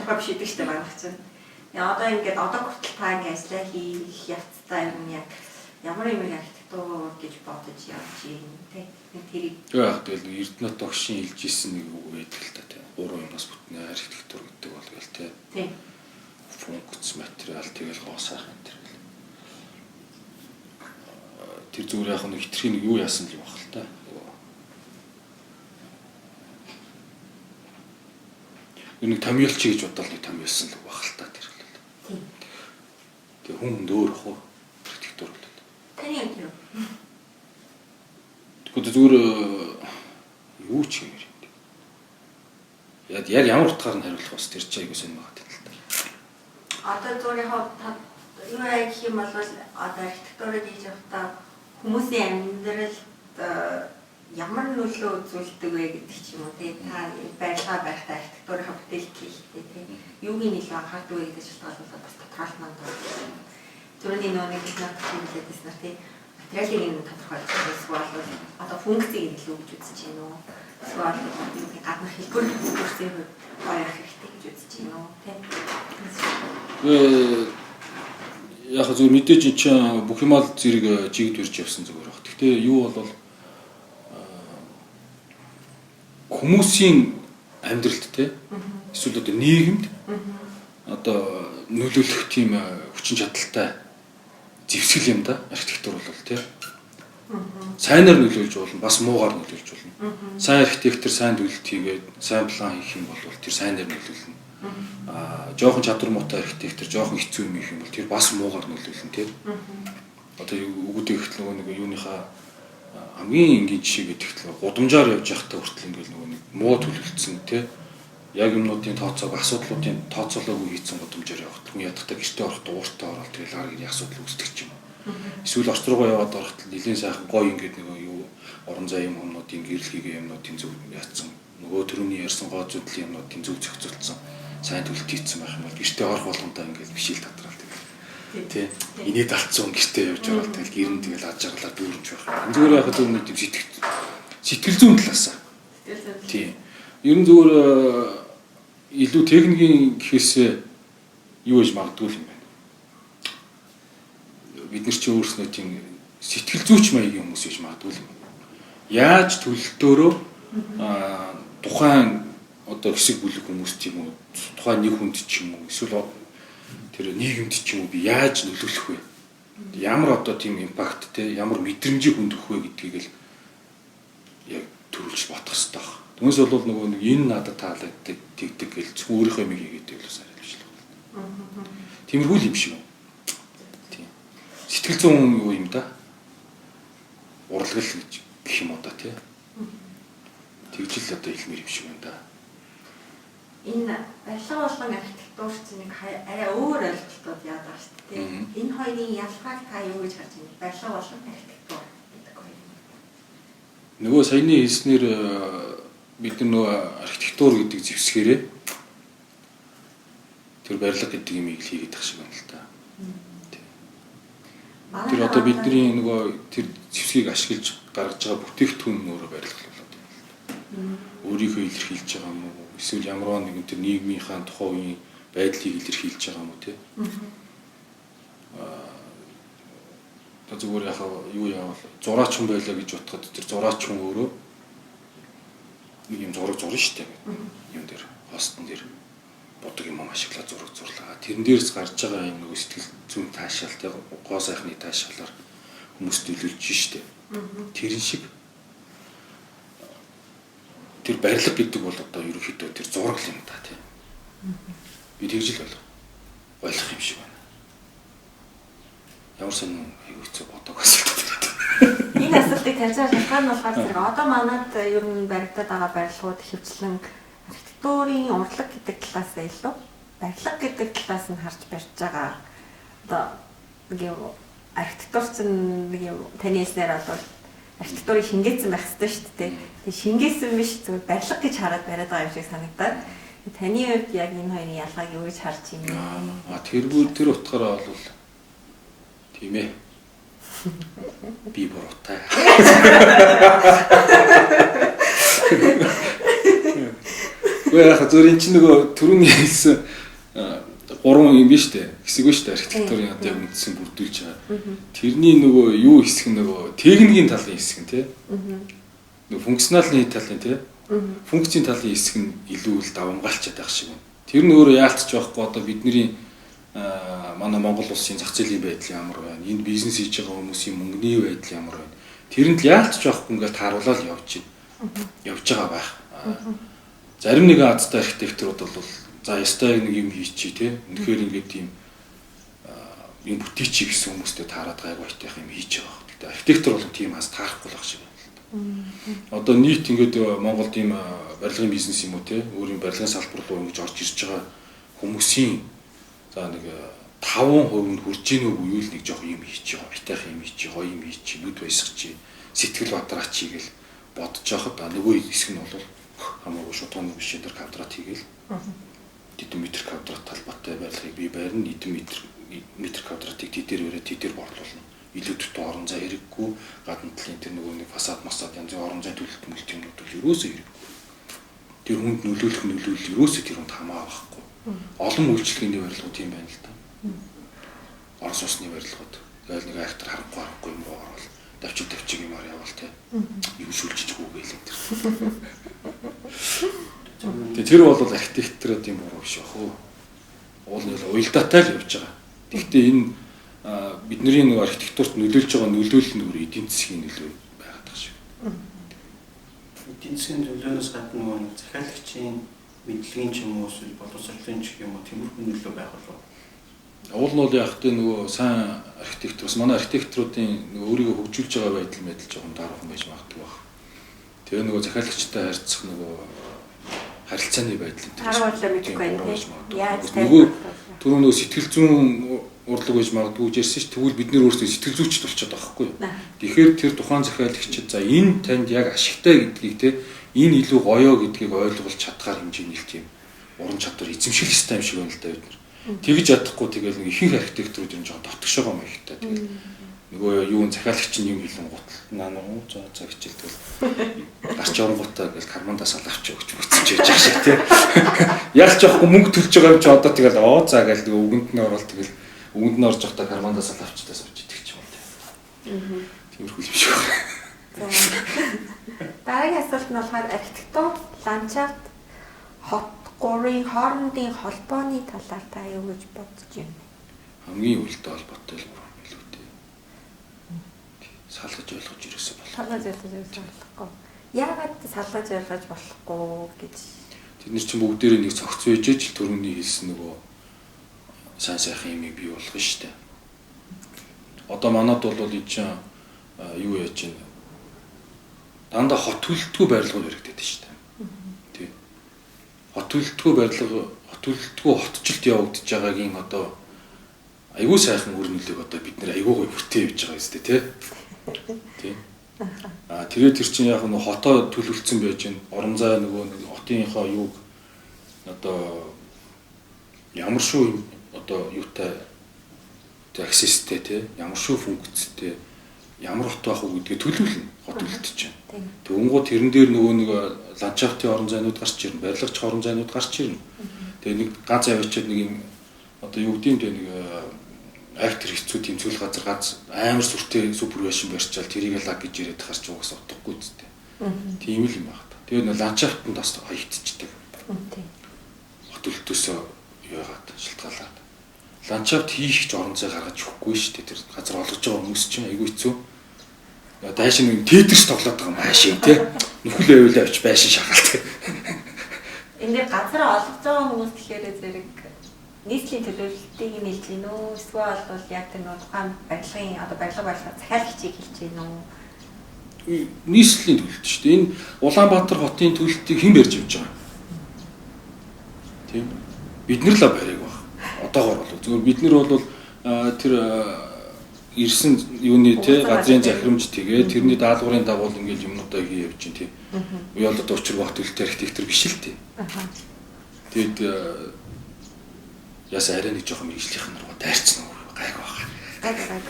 тодорхой биш гэдэг чинь байна гэж байна. Яа одоо ингээд одоо хүртэл та ингээд ажиллаа хийх явцдаа юм яг ямар юм архитектур гэж бодож явж юм те. Тэрийг яг тэгэл Эрдэнэт тогшин хэлж ирсэн нэг үг байдаг л та тийм. 3 юмнаас бүтнэ архитектур гэдэг бол гэл тийм. Тийм. Функц, материал тэгэл гоо сайхан энэ төр. Тэр зүгээр яг нэг хитрхийн нэг юу яасан л юм баг л та. Нэг томьёолч гэж бодоод нэг томьёолсон л баг л та тэр л. Тийм. Тэгээ хүн дөөр хоо архитектур бол. Таны юм тийм. Тэгвэл зүгээр юу ч юм юм. Яг ямар утгаар нь хариулах бас тэр чинь айгуу сонь байгаа юм л та. Одоо зүгээр яг юу яг юм бол одоо архитектурыг хийж явахдаа хүмүүсийн амьдралд ямар нөлөө үзүүлдэг вэ гэдэг ч юм уу тий та байрлал байхдаа архитектурын бүтээлт хийхдээ тий юуг нь илүү анхаардаг вэ гэдэг шалтгаалуулаад бас тодорхойлно даа. Түрүүний нэг хэлээдсэн нар тий материалыг нь тодорхойлж эсвэл одоо функцийг нь илүү гэж үзэж байна уу? Эсвэл гаднах хэлбэр зүйлсийн хувьд гоёх хэрэгтэй гэж үзэж байна уу тий? Яг зөв мэдээж чинь бүх юмал зэрэг жигд барьж явсан зүгээр баг. Гэхдээ юу бол хүмүүсийн амьдралд те эсвэл одоо нийгэмд одоо нөлөөлөх тийм хүчин чадалтай зэвсгэл юм да архитектур бол те сайнаар нөлөөлж болно бас муугаар нөлөөлж болно. Сайн архитектор сайн төлөлт хийгээд сайн план хийх юм бол тэр сайнаар нөлөөлнө. Жоохон чадвар муутай архитектор жоохон хэцүү юм хийх юм бол тэр бас муугаар нөлөөлнө те. Одоо үгүүдээ ихтэл нэг юуныхаа хамгийн энгийн жишээ гэдэг нь гудамжаар явж байхдаа хүртэл ингээл нөгөө нэг муу төлөвлөсөн тий яг юмнуудын тооцоог асуудлуудын тооцоолоогүй хийсэн гудамжаар явах хүн ядахтаа гэртээ орохдоо ууртаа ороод тэгэл арга нэг асуудал үүсдэг юм. Эсвэл орч руугаа яваад орохдоо нэлийн сайхан гоё ингээд нөгөө юу орон займ юмнуудын гэрлэгийн юмнуудын зөв яатсан нөгөө төрөний ярьсан гоо зүтлийн юмнуудын зөв зохицуулсан сайн төлөлт хийсэн байх юм бол гэртээ орох болгондоо ингээд бишил татрал тий инээд алдсан гэртээ явж байгаа тэгэл гэрэн тэгэл аж аргалаар дүүрж байх. Энэ зүгээр яг зөв нэг сэтгэл зүйн талаас. Тий. Ер нь зүгээр илүү техникийн гэхээсээ юу гэж магадгүй юм байна. Бид нар чи өөрснөө тийм сэтгэл зүйч маягийн хүмүүс гэж магадгүй юм. Яаж төлөлтөөрөө тухайн одоо хэсэг бүлэг хүмүүс ч юм уу тухайн нэг хүнд ч юм уу эсвэл тэр нийгэмд ч юм уу би яаж нөлөөлөх вэ? Ямар одоо тийм импакт те ямар мэдрэмжийг хүндэх вэ гэдгийг л яг төрүүлж бодох хэрэгтэй баг. Түүнээс бол нөгөө нэг энэ надад таалагддаг тэгдэг гэл зөвхөн өөрийнхөө юм хийгээд л сайн биш л байна. Тиймэрхүү юм шиг байна. Тийм. Сэтгэл зүйн юу юм да? Урлагл гэж гэх юм одоо тий. Тэгж л одоо хэлмээр юм шиг байна да. Энэ барилга болгон архитектурч нэг арай өөр ойлголтууд яадаг шүү дээ. Энэ хоёрын ялгааг та юу гэж харж байна? Барилга болгон архитектур гэдэг хоёр. Нөгөө саяны хэлснээр бид нөгөө архитектур гэдэг зэвсгээрээ тэр барилга гэдэг юмыг хийгээд тах шиг байна л та. Тэр одоо бидний нөгөө тэр зэвсгийг ашиглаж гаргаж байгаа бүтээгдэхүүн өөрөө барилга болоод байна. Өөрийнхөө илэрхийлж байгаа юм уу? Эсвэл ямар нэгэн тэр нийгмийнхаа тухайн үеийн байдлыг илэрхийлж байгаа юм уу те. Одоо зүгээр яхаа юу яавал зураач хүн байлаа гэж утгаад тэр зураач хүн өөрөө нэг юм зураг зурна шүү дээ. Юм дээр хостон дээр бодог юм ашиглаад зураг зурлаа. Тэрэн дээрс гарч байгаа юм нөгөө сэтгэл зүйн таашаал те гоо сайхны таашаалаар хүмүүст нөлөөлж шүү дээ. Тэрэн шиг тэр барилга гэдэг бол одоо ерөнхийдөө тэр зураг юм да тийм. Би тэгж л ойлгох юм шиг байна. Ямар сонин аюу хэцүү бодог асуулт. Энэ асуултыг тавьж байгаа шалтгаан нь болохоор зэрэг одоо манад ер нь баригдаад байгаа барилгууд хөвчлэн архитектурын урлаг гэдэг талаас илүү барилга гэдэг талаас нь харж барьж байгаа. Одоо нэг юм архитектурч нэг юм таны хэлснээр бол архитектурыг шингээсэн байх хэрэгтэй шүү дээ. Тэгээ шингээсэн биш зүгээр барилга гэж хараад бариад байгаа юм шиг санагдаад. Таны хувьд яг энэ хоёрын ялгааг юу гэж харж юм бэ? Тэр утгаараа бол тийм ээ. Би буруутай. Гэхдээ яг зөв чинь нөгөө түрүүний хэлсэн 3 юм биш үү? Хэсэг биш үү? Архитектурын одоо яг үндсэн бүрдүүлж байгаа. Тэрний нөгөө юу хэсэг нөгөө техникийн талын хэсэг нь тий. Нөгөө функционалын талын тий. Функцийн талын хэсэг нь илүү л давамгаалчаад байх шиг байна. Тэр нь өөрөө яалтч байхгүй одоо бидний манай Монгол улсын зах зээлийн байдал ямар байна? Энд бизнес хийж байгаа хүмүүсийн мөнгөний байдал ямар байна? Тэрэнд яалтч байхгүй ингээл тааруулаад явж байгаа байх. Зарим нэгэн азтай архитекторууд бол за ястай нэг юм хийчихье тий. Үнэхээр ингээд тийм юм бүтээчих гэсэн хүмүүстэй таарад гайг байтайх юм хийж байгаа. Гэтэ архитектор бол тийм аз таарахгүй байх шиг байна. Одоо нийт ингээд Монголд ийм барилгын бизнес юм уу тий. Өөрийн барилгын салбар руу ингэж орж ирж байгаа хүмүүсийн за нэг 5% нь хүрж ийн үгүй юу л нэг жоох юм хийчих, байтайх юм хийчих, гоё юм хийчих, нүд баясгачих, сэтгэл бадраачих гэл бодож байхад нөгөө хэсэг нь бол хамаагүй шуутганы биш дээр квадрат хийгээл тэдэн метр квадрат талбайтай барилгыг би байрна эдэн метр квадратыг тэдээр өрөө тэдээр борлуулна. Илүү дутуу орон зай хэрэггүй гадна талын тэр нөгөө нэг фасад масад янз бүрийн орон зай төлөлт мөлт юмнууд бол ерөөсөө хэрэггүй. Тэр хүнд нөлөөлөл ерөөсөө тэр хүнд хамаа байхгүй. Олон үйлчлэгээний барилгууд тийм байна л да. Орос усны барилгууд. Тэгэл нэг актер харахгүй юм руу орвол давчиг юмар явал те. Юу шүлжиж гүгээл энэ. Тэр бол архитекторын юм буруу биш ах уу. Уул нь уялдаатай л явж байгаа. Гэхдээ энэ бидний нэг архитектурт нөлөөлж байгаа нөлөөлөл нь өөр эдийн засгийн нөлөө байгаад байгаа шүү. Эдийн засгийн нөлөөнөөс гадна нөгөө захиалагчийн мэдлэгийн ч юм уу эсвэл боловсролын ч юм уу тиймэрхүү нөлөө байх болов. Уул нь бол яг тэ нөгөө сайн архитектор бас манай архитекторуудын нөгөө өөрийгөө хөгжүүлж байгаа байдал жоохон дараахан байж магадгүй баг. Тэгээ нөгөө захиалагчтай харьцах нөгөө харилцааны байдал энэ харуулаа мэдгүй байна. Яаж нөгөө түрүү нөгөө сэтгэл зүйн урлаг байж магадгүй ярьсан ш. Тэгвэл бид нэр өөрсдөө сэтгэл зүйчд болчиход байгаа хгүй юу. Тэгэхээр тэр тухайн захиалагчид за энэ танд яг ашигтай гэдгийг те энэ илүү гоёо гэдгийг ойлгуулж чадхаар хэмжээний л тийм уран чадвар эзэмшил хэвээр юм шиг байна л да бид нар. Тэгж ядахгүй тэгэл нэг ихэнх архитекторууд юм жоо дотгош байгаа юм ихтэй. Тэгэл нөгөө юун захиалагч нь юм хэлэн гутал наа за хичээлдэл гарч оронгуудаа гэл карбондаас авч өгч бүтсэж яж байгаа шиг тий. Яг ч яахгүй мөнгө төлж байгаа юм чи одоо тэгэл за гэл үгэнд нь ороод тэгэл үгэнд нь орж явахдаа карбондаас авчдаас авч идэх юм тий. Тиймэрхүү юм шиг байна. Дараагийн асуулт нь болохоор архитектур, ландшафт, хот гурийн хоорондын холбооны талаар та юу гэж бодож байна? Хамгийн үлдээ холбоотой л юм илүү дээ. Салгаж ойлгож ирээсэй болох. Салгаж ойлгож болохгүй. Яагаад салгаж ойлгож болохгүй гэж? Тэд нар чинь бүгдээрээ нэг цогц байж л төрөний хэлсэн нөгөө сайн сайхан юмыг бий болгоно шүү дээ. Одоо манад бол энэ чинь юу яаж байна? Дандаа хот төлөлтгүй барилгууд хэрэгтэй шүү дээ. Хот төлөлтгүй барилга, хот төлөлтгүй хотчлт явагдаж байгаагийн одоо айгүй сайхан үр нөлөөг одоо бид нэр айгүй гоё бүртээ явж байгаа юм зү тий. Тий. Тэгээд тэр чинь яг нэг хотоо төлөвлөсөн байж гэн орон зай нөгөө хотынхоо юуг одоо ямар шүү одоо юутай accessтэй тий ямар шүү функцтэй ямар хот байх уу гэдгээ төлөвлөнө хот төлөлтөж чинь. Тэгэнгუთ тэрэн дээр нөгөө нэг ландшафтын орон зайнууд гарч ирнэ, барилгач орон зайнууд гарч ирнэ. Тэгээ нэг ганц авчиад нэг юм одоо юу гэдэг нь нэг актер хэцүү тэмцэл газар ганц амар сүртэй супер байшин барьчаал тэрийг лаг гэж яриад харч угаас утгагүй зүтэй. Тийм л юм байна. Тэгээ ландшафтанд бас хаягдчихдаг. Хот төлөлтөөсөө яагаад шилтгаалаад. Ландшафт хийх ч орон зай гаргаж өгөхгүй шүү дээ. Тэр газар олгож байгаа хүмүүс чинь айгүй хэцүү. Дайшин нэг театрч тоглоод байгаа машин тий. Нүхэл байвал авч байшин шагаалт. Энд газар олгож байгаа хүмүүс тэгэхээр зэрэг нийслэлийн төлөвлөлтийг нэлж гин үү? Эсвэл бол яг тэр нөө тухайн барилгын одоо барилга захиалагчийг хэлж гин үү? Нийслэлийн төлөлт шүү дээ. Энэ Улаанбаатар хотын төлөлтийг хэн барьж явж байгаа? Тийм. Бид нар л барийг баг. Одоогоор бол зөвхөн бид нар бол тэр ирсэн юуны те газрын захирамж тэгээ тэрний даалгаврын дагуу ингээд юмнуудаа хий явж чинь тийм. Би бол одоо учир багт төлөлт архитектор биш л тийм. Тэгэд ясаа арай нэг жоохон мэрэгжлийнх нь руу дайрцсан уу гайг байгаа. Гайг.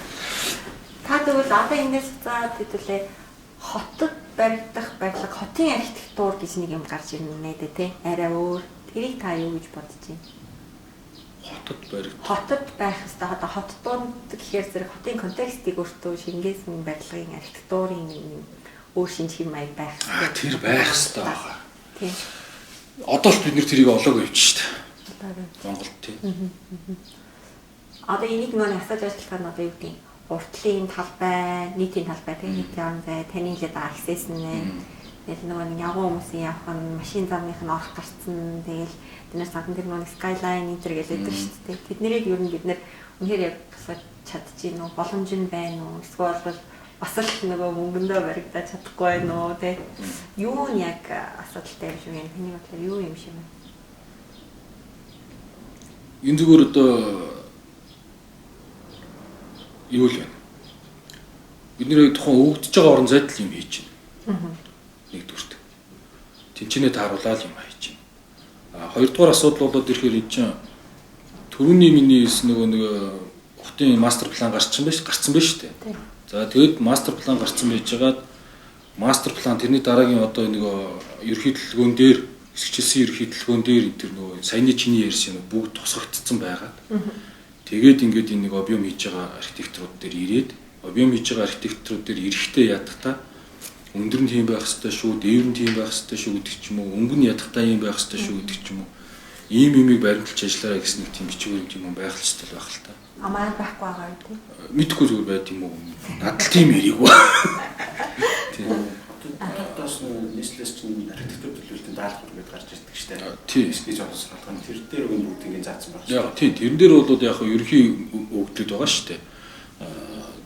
Та тэгвэл одоо эндээс цаад хэдүүлээ хотод баригдах барилга хотын архитектур гэж нэг юм гарч ирнэ дээ тий. Арай өөр. Тэрийг та юу гэж бодож байна? Хотод байх хэвээр одоо хотдонд гэхээр зэрэг хотын контекстыг өөртөө шингээсэн барилгын архитектурын өөр шинжлэх маяг байх. Тэр байх хэвээр байгаа. Тийм. Одоо л бид нэр тэрийг олоогүй явж шүү дээ. Монголд тийм. Одоо энийг нөгөө асууж ажиллах нь одоо юу гэдэг нь уртлын талбай, нийтийн талбай, нийтийн орон зай, таны хэлээд байгаа access нэ. Тэгэл нөгөө нэг явган хүмүүсийн явах нь машин замынх нь орох гарцсан. Тэгэл тэрнээс гадна тэр нөгөө skyline энэ төр гэж өгдөг шүү дээ. Тэднэрийг юу бид нэр үнэхээр яг тусгаж чадчих юм уу? Боломж нь байна уу? Эсвэл бас л нөгөө мөнгөндөө баригдаж чадахгүй байна уу? Тэ юу нь яг асуудалтай юм шиг юм. Таны бодлоор юу юм шиг байна? Энэ зүгээр одоо юу л байна. Бидний тухайн өвдөж байгаа орон зайд л юм хийж байна. Нэгдүгürt. Тэнцэнэ тааруулаад юм хийж байна. Хоёрдугаар асуудал болоод ирэхээр энэ чинь төрөний миний нэг хотын мастер план гарсан байж шүү дээ. За тэгэд мастер план гарсан байж байгаад мастер план тэрний дараагийн одоо нэг ерхий төлөвлөгөөн дээр хэсэгчилсэн ерхий төлөвлөгөөн дээр тэр нөгөө саяны чиний ярьсан бүгд тусгагдсан байгаад тэгээд ингээд энэ нэг объем хийж байгаа архитектурууд дээр ирээд объем хийж байгаа архитектурууд дээр ирэхдээ ядахта өндөр нь тийм байх хэрэгтэй шүү, дээвэр нь тийм байх хэрэгтэй шүү гэдэг ч юм уу, өнгө нь ядахта ийм байх хэрэгтэй шүү гэдэг ч юм уу. Ийм юмыг баримталж ажиллаарай гэсэн нэг тийм бичвэр юм байх л хэрэгтэй байх л та. Амаа байхгүй байгаа юм тийм. Мэдхгүй зүгээр байт юм уу? Надад тийм яриггүй. Тийм. Хотоос нийслэлс чинь архитектур төлөвлөлтөнд даалгавар гэдээ гарч ирдэг шүү дээ. Тийм. Гэж олсон. Тэр дээр үн бүгдийг заасан байна. Яг тийм. Тэрэн дээр бол яг ерхий өгдөд байгаа шүү дээ.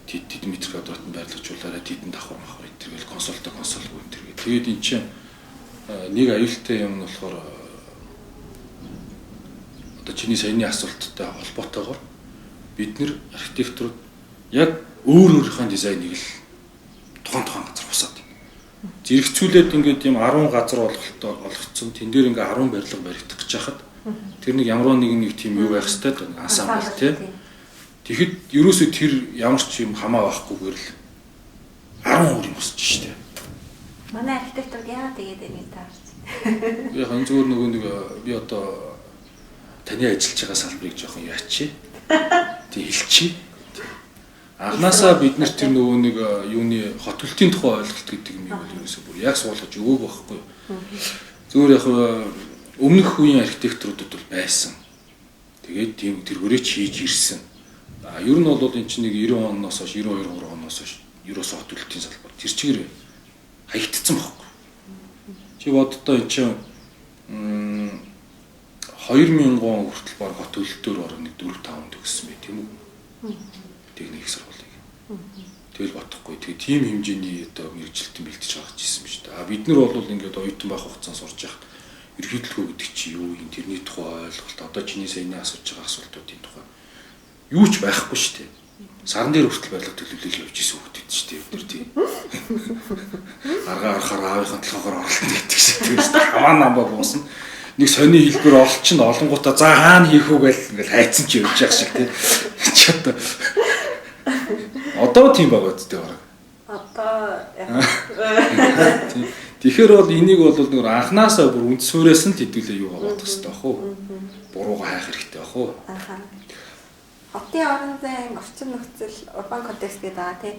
Тэд метр квадратанд байрлуулжуулаарай, тэдэнд давхар махар итэргээл консоль гүнтэргээ. Тэгээд эн чинь нэг аюултай юм нь болохоор одоо чиний саяны асуулттай холбоотойгоор бид нэр архитектурууд яг өөрийнхөө дизайныг л тухайн газар усаад байна. Зэрэгцүүлээд ингээд юм 10 газар олгогдсон. Тэн дээр ингээд 10 барилга баригдах гэж хахад тэр нэг ямар нэг тийм юу байх хэвээр ансамбл тий. Тэгэхэд ерөөсөө тэр ямар ч юм хамаа байхгүйгээр л 10 өөр юм өсч штэ. Манай архитектор яагаад тэгээд энийг таарч. Яг энэ зүгээр нөгөө нэг би одоо таны ажиллаж байгаа салбарыг жоохон яачи. Тэг хэлчихье. Анхнаасаа бид нар тэр нөгөө нэг юуны хот төлтийн тухай ойлголт гэдэг юм бол ерөөсөө бүр яг суулгаж өгөөг байхгүй. Зүгээр яг өмнөх үеийн архитектуруудад бол байсан. Тэгээд тийм тэргээрээ хийж ирсэн. Ер нь бол эн чинь нэг 90 оноос хойш 92 3 оноос хойш ерөөсөө хот төлтийн салбар тэр чигээр хаягдсан байхгүй. Чи боддоо эн чинь 2000 он хүртэл баг хот төлөлтөөр бараг нэг 4 5 төгссөн бай тийм үү? Техник сургуулийг. Тэгэл бодохгүй. Тэгээ тийм хэмжээний одоо мэрэгчлэлтэн бэлтэж гаргаж ирсэн юм шүү дээ. Бид нар бол ингээд оюутан байх хугацаанд сурж яхад ерхийлэлгөө гэдэг чи юу юм тэрний тухай ойлголт одоо чиний саяны асууж байгаа асуултуудын тухай юу ч байхгүй шүү дээ. Саран дээр хүртэл барилга төлөвлөлийг явж исэн хүмүүс шүү дээ. Бид нар тийм. Аргаа арахаар аавынхаа толгоор оролт гэдэг шиг тийм шүү дээ. Хамаа намбаа буусан. Нэг сони хэлбэр олчин олонгуудаа за хаана хийх үү гэж ингээд хайцсан чи явж явах шиг тийм. Чи одоо тийм байгаа үстэй бараг. Одоо тэгэхээр бол энийг бол нэг анханасаа бүр үндсүүрээс нь хэдүүлээ юу бодох хэрэгтэй бах уу? Буруугаа хайх хэрэгтэй бах уу? Хотын орон зайн орчин нөхцөл урбан контекст гэдэг байгаа тийм.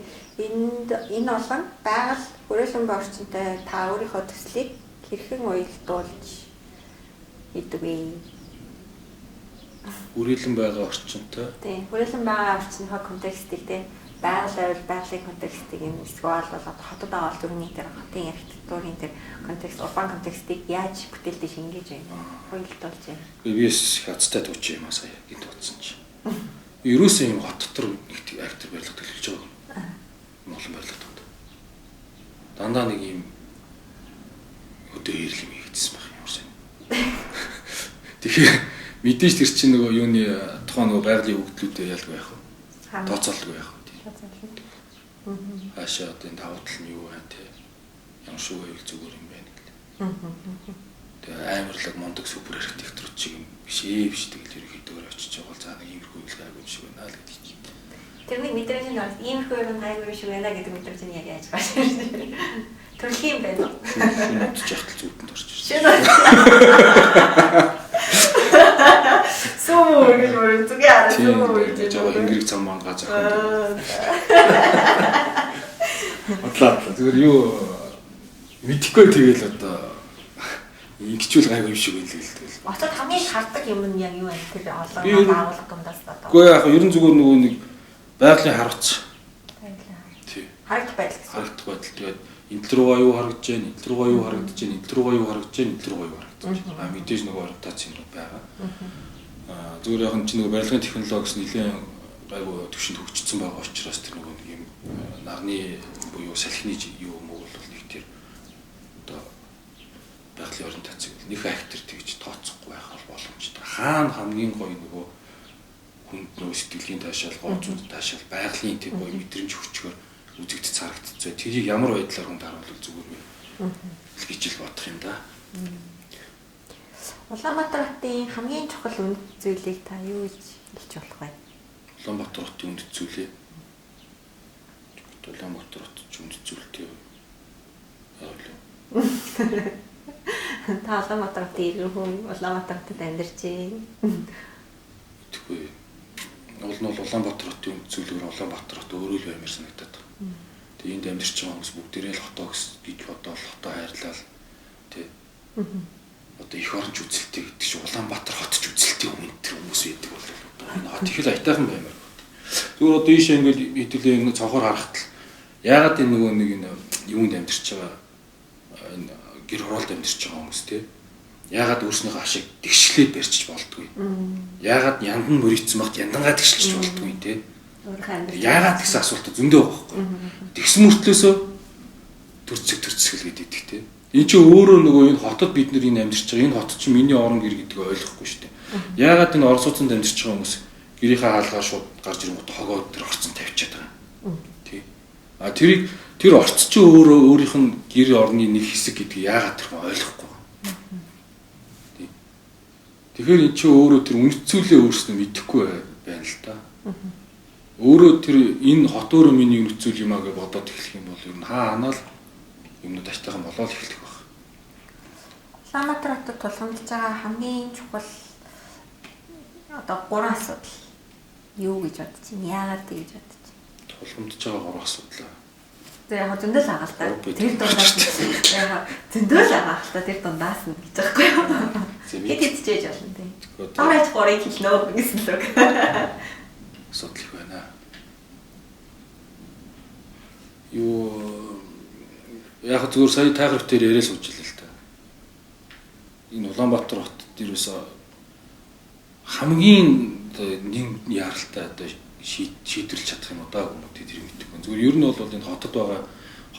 Энэ олон байгаль хүрээлэн ба орчинтай та өөрийнхөө төслийг хэрхэн уялдуулж идэг вэ? Үрэлэн байгаа орчинтой. Тийм. Хүрээлэн байгаа орчны контекстыг тийм байгалийн контекстыг юм эсвэл бол хотод байгаа бол зүрхний тэр хотын архитектурын тэр контекст, урбан контекстыг яаж бүтээлдээ шингээж байна. Хоёулдуулж байна. Би их хацтай тууч юм аа сая гинт утсан чи. Ерөөсөө юм хот дотор нэг архитектур барилга төлөвлөж байгаа. Монгол барилга тод. Дандаа нэг юм өдөө ирэл юм хийгдсэн байх юм шиг. Тэгэхээр мэдээж тэр чинь нөгөө юуны тухайн нөгөө байгалийн өгдлүүдээ ялгүй байх уу? Тооцоолгүй байх уу? Хаашаа одоо энэ давуу тал нь юу вэ те? Ямар шүү байвал зүгээр юм байна гэл. Тэгээ амарлаг мундаг супер архитектур чиг юм биш тэгэл ерөнхийдөө очиж байгаа бол заа нэг иймэрхүү үйл гайгүй юм шиг байна л гэдэг чинь. Тэрний мэдрэмж нь бол иймэрхүү юм гайгүй шиг байна гэдэг мэдрэмж нь яг яаж гарч ирсэн юм. Төрх юм байна уу? Шинэ жахтал зүудэнд орж ирсэн. Суу гэж бүр зүгээ арай суу гэж жаа ингэрэг цам мангаа зохион. Отлаа зүгээр юу мэдхгүй тэгэл одоо ингэчүүл гайгүй юм шиг байл тэгэл. Очоод хамгийн шаарддаг юм нь яг юу вэ? Тэр олон агуулга дундаас одоо. Үгүй яг ерөн зүгээр нөгөө нэг байгалийн харавц. Тий. Харагдах байдал гэсэн. Харагдах байдал тэгээд энэ руугаа юу харагдаж байна, энэ руугаа юу харагдаж байна, энэ руугаа юу харагдаж байна, энэ руугаа юу харагдаж байна. А мэдээж нөгөө ориентац юм байгаа. Зүгээр яг энэ чинь нөгөө барилгын технологиос нэлээд гайгүй төвшөнд хөгжсөн байгаа учраас тэр нөгөө нэг юм нагны буюу салхины юу мөг бол нэг тэр одоо байгалийн ориентацыг нэг актер тэгж тооцохгүй байх боломжтой. Хаана хамгийн гоё нөгөө хүнд нөгөө сэтгэлийн таашаал, гооцууд таашаал, байгалийн тэр гоё мэдрэмж хүчгээр үзэгдэж царагдчихвэ. Тэрийг ямар байдлаар хүнд харуулвал зүгээр вэ? Гэж л бодох юм да. Улаанбаатар хотын хамгийн чухал үнд зүйлийг та юу гэж хэлж болох вэ? Улаанбаатар хотын үнд зүйлээ. Улаанбаатар хот үнд зүйлтэй яавал. Та Улаанбаатар хотын иргэн хүн Улаанбаатар хотод амьдарч байна. Тэгвэл уул нь Улаанбаатар хотын үнд зүйлээр Улаанбаатар хот өөрөө л баймар санагдаад байна. Тэгээ энд амьдарч байгаа хүмүүс бүгдээрээ л хотоо гэж бодоод хотоо хайрлал тий. Одоо их оронч үзэлтэй гэдэг чинь Улаанбаатар хотч үзэлтэй хүмүүс байдаг бол энэ хот их л айтайхан баймар. Зүгээр одоо ийшээ ингээд хэдүүлээ нэг цонхоор харахад л яагаад энэ нөгөө нэг энэ юунд амьдарч байгаа энэ гэр хороолд амьдарч байгаа хүмүүс те яагаад өөрснийхөө ашиг тэгшлээд барьчих болдгүй. Яагаад яндан мөрийцсэн багт яндангаа тэгшилж болдгүй те. Яагаад гэсэн асуулт зөндөө байгаа байхгүй. Тэгсэн мөртлөөсөө төрцөл гэдэг те. Энэ чинь өөрөө нөгөө энэ хотод бид нар энэ амьдарч байгаа энэ хот чинь миний орон гэр гэдгийг ойлгохгүй шүү дээ. Яагаад энэ орон сууцнд амьдарч байгаа хүмүүс гэрийнхээ хаалгаар шууд гарч ирэнгүүт хогоо дээр орцсон тавьчихад байгаа. Тий. А тэр орц чинь өөрөө өөрийнх нь гэр орны нэг хэсэг гэдгийг яагаад тэрхэн ойлгохгүй. Тий. Тэгэхээр эн чинь өөрөө тэр үнэцүүлээ өөрснөө мэдэхгүй байна л да. Өөрөө тэр энэ хот өөрөө миний үнэцүүл юм аа гэж бодоод эхлэх юм бол ер нь хаанаа л юмнууд ажтайхан болоод эхэлдэг баг. Улаанбаатар хотод тулгамдж байгаа хамгийн чухал одоо 3 асуудал юу гэж бодож байна? Яагаад гэж бодож байна? Тулгамдж байгаа 3 асуудал. За яг зөндөл байгаа л та. Тэр дундаас яг зөндөл байгаа л та тэр дундаас нь гэж байгаа юм. Хэд хэдчээж болно тийм. Амраач 3-ыг хэлнэ гэсэн л үг. Асуудал их байна. Юу яг зүгээр сая тайграв дээр яриа сууж илээ л та. Энэ Улаанбаатар хотод ерөөсөө хамгийн нэг яралтай одоо шийдвэрлэж чадах юм одоо хүмүүд тэр мэдгүй. Зүгээр ер нь бол энэ хотод байгаа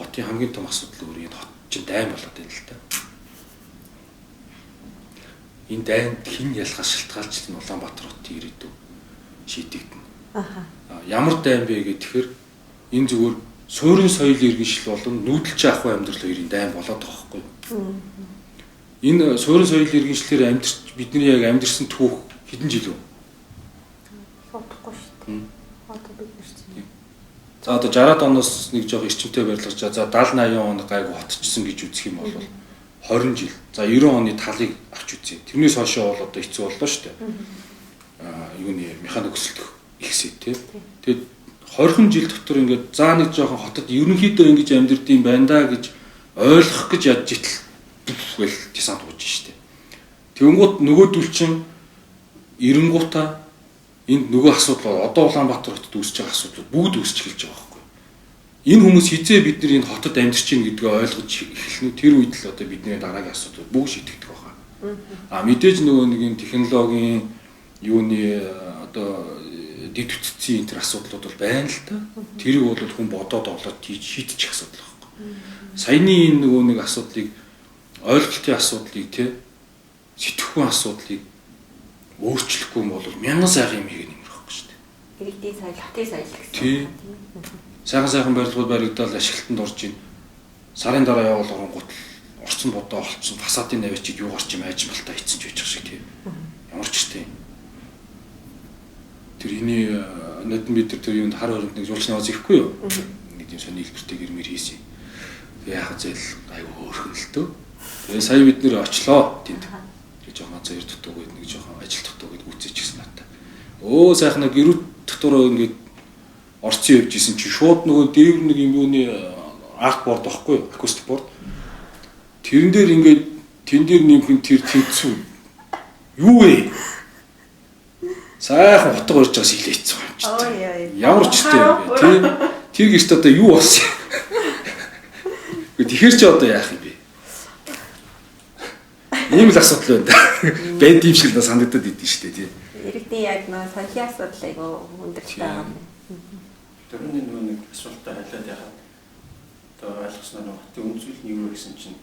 хотын хамгийн том асуудал өөр энэ хот чинь дайн болоод байна л та. Энэ дайнд хэн ялгаас шалтгаалж энэ Улаанбаатар хотын ирээдүй шийдэгдэнэ. Ямар дайн бэ гэхээр энэ зүгээр суурин соёл иргэншил болон нүүдэлч ахуй амьдрал хоёрын дайн болоод байгаа хгүй. Энэ суурин соёл иргэншлэр амьдарч бидний яг амьдэрсэн түүх хэдэн жил вэ? Бодохгүй шүү дээ. Одоо бид нар чинь. За одоо 60-аад оноос нэг жоох эрчимтэй барилгаж за 70-80 он гайгүй хотчсон гэж үзэх юм бол 20 жил. За 90 оны талыг авч үзье. Тэрнээс хойшоо бол одоо хэцүү боллоо шүү дээ. Юуны механик өсөлтөх ихсээ тий. Тэгээд 20 жил дотор ингээд заа нэг жоохон хотод ерөнхийдөө ингэж амьдрдсан байна да гэж ойлгох гэж ядж итл гэл десант ууж штэ. Тэнгууд нөгөөдөл чинь эренгуутаа энд нөгөө асуудал одоо Улаанбаатар хотод үүсэж байгаа асуудлууд бүгд үүсч эхэлж байгаа байхгүй. Энэ хүмүүс хизээ бид нар энэ хотод амьдарч байна гэдгээ ойлгож эхэлнэ. Тэр үед л одоо бидний дараагийн асуудлууд бүгд шийдэгдэх байгаа. А мэдээж нөгөө нэг энэ технологийн юуны одоо дэд үтцийн энэ төр асуудлууд бол байна л та. Тэрийг бол хүн бодоод олоод шийдчих асуудал байхгүй. Саяны энэ нөгөө нэг асуудлыг ойлголтын асуудлыг тий сэтгэхүйн асуудлыг өөрчлөхгүй юм бол мянган сайхан юм хийх юм байхгүй шүү дээ. Иргэдийн соёл, хотын соёл гэсэн. Тийм. Сайхан барилгууд баригдаад ашиглалтанд орж ийн. Сарын дараа явал оронгууд орцсон бодоо олцсон фасадын навчид юу гарч юм айж малтаа хийцэн ч байж шиг тийм. Ямар ч тийм. Тэр иний нодон бид тэр юунд хар хоринд нэг жуулчны оз ихгүй юу? Нэг юм сони хэлбэртэй гэрмэр хийсэн. Тэгээ яах зээл аюу хөөрхөн л дөө. Тэгээ сая бид нэр очлоо тэнд. Тэгээ жоохон зөөр дутууг нэг жоохон ажил дутууг гэд үүсэж гисэн надаа. Өө сайхан нэг гэрүүт дотор ингээд орцсон явж исэн чи шууд нөгөө дээвэр нэг юм юуны арт борд байхгүй юу? Акустик борд. Тэрэн дээр ингээд тэн дээр нэмхэн тэр тэнцүү. Юу вэ? Сайхан утга урьж байгаас илээцсэн юм чи. Ямар ч тийм бэ? Тийм. Тэр гэрт одоо юу болсон юм? Тэгэхээр ч одоо яах юм бэ? Ийм л асуудал байна да. Бэнд юм шиг санагдаад идэв шүү дээ тий. Иргэдийн яг нөө соёлын асуудал айгу өндөртэй байгаа юм. Тэрний нөгөө нэг асуултаа хайлаад яхад одоо ойлгосноор нөгөө хотын үнцүүл нь юу вэ гэсэн чинь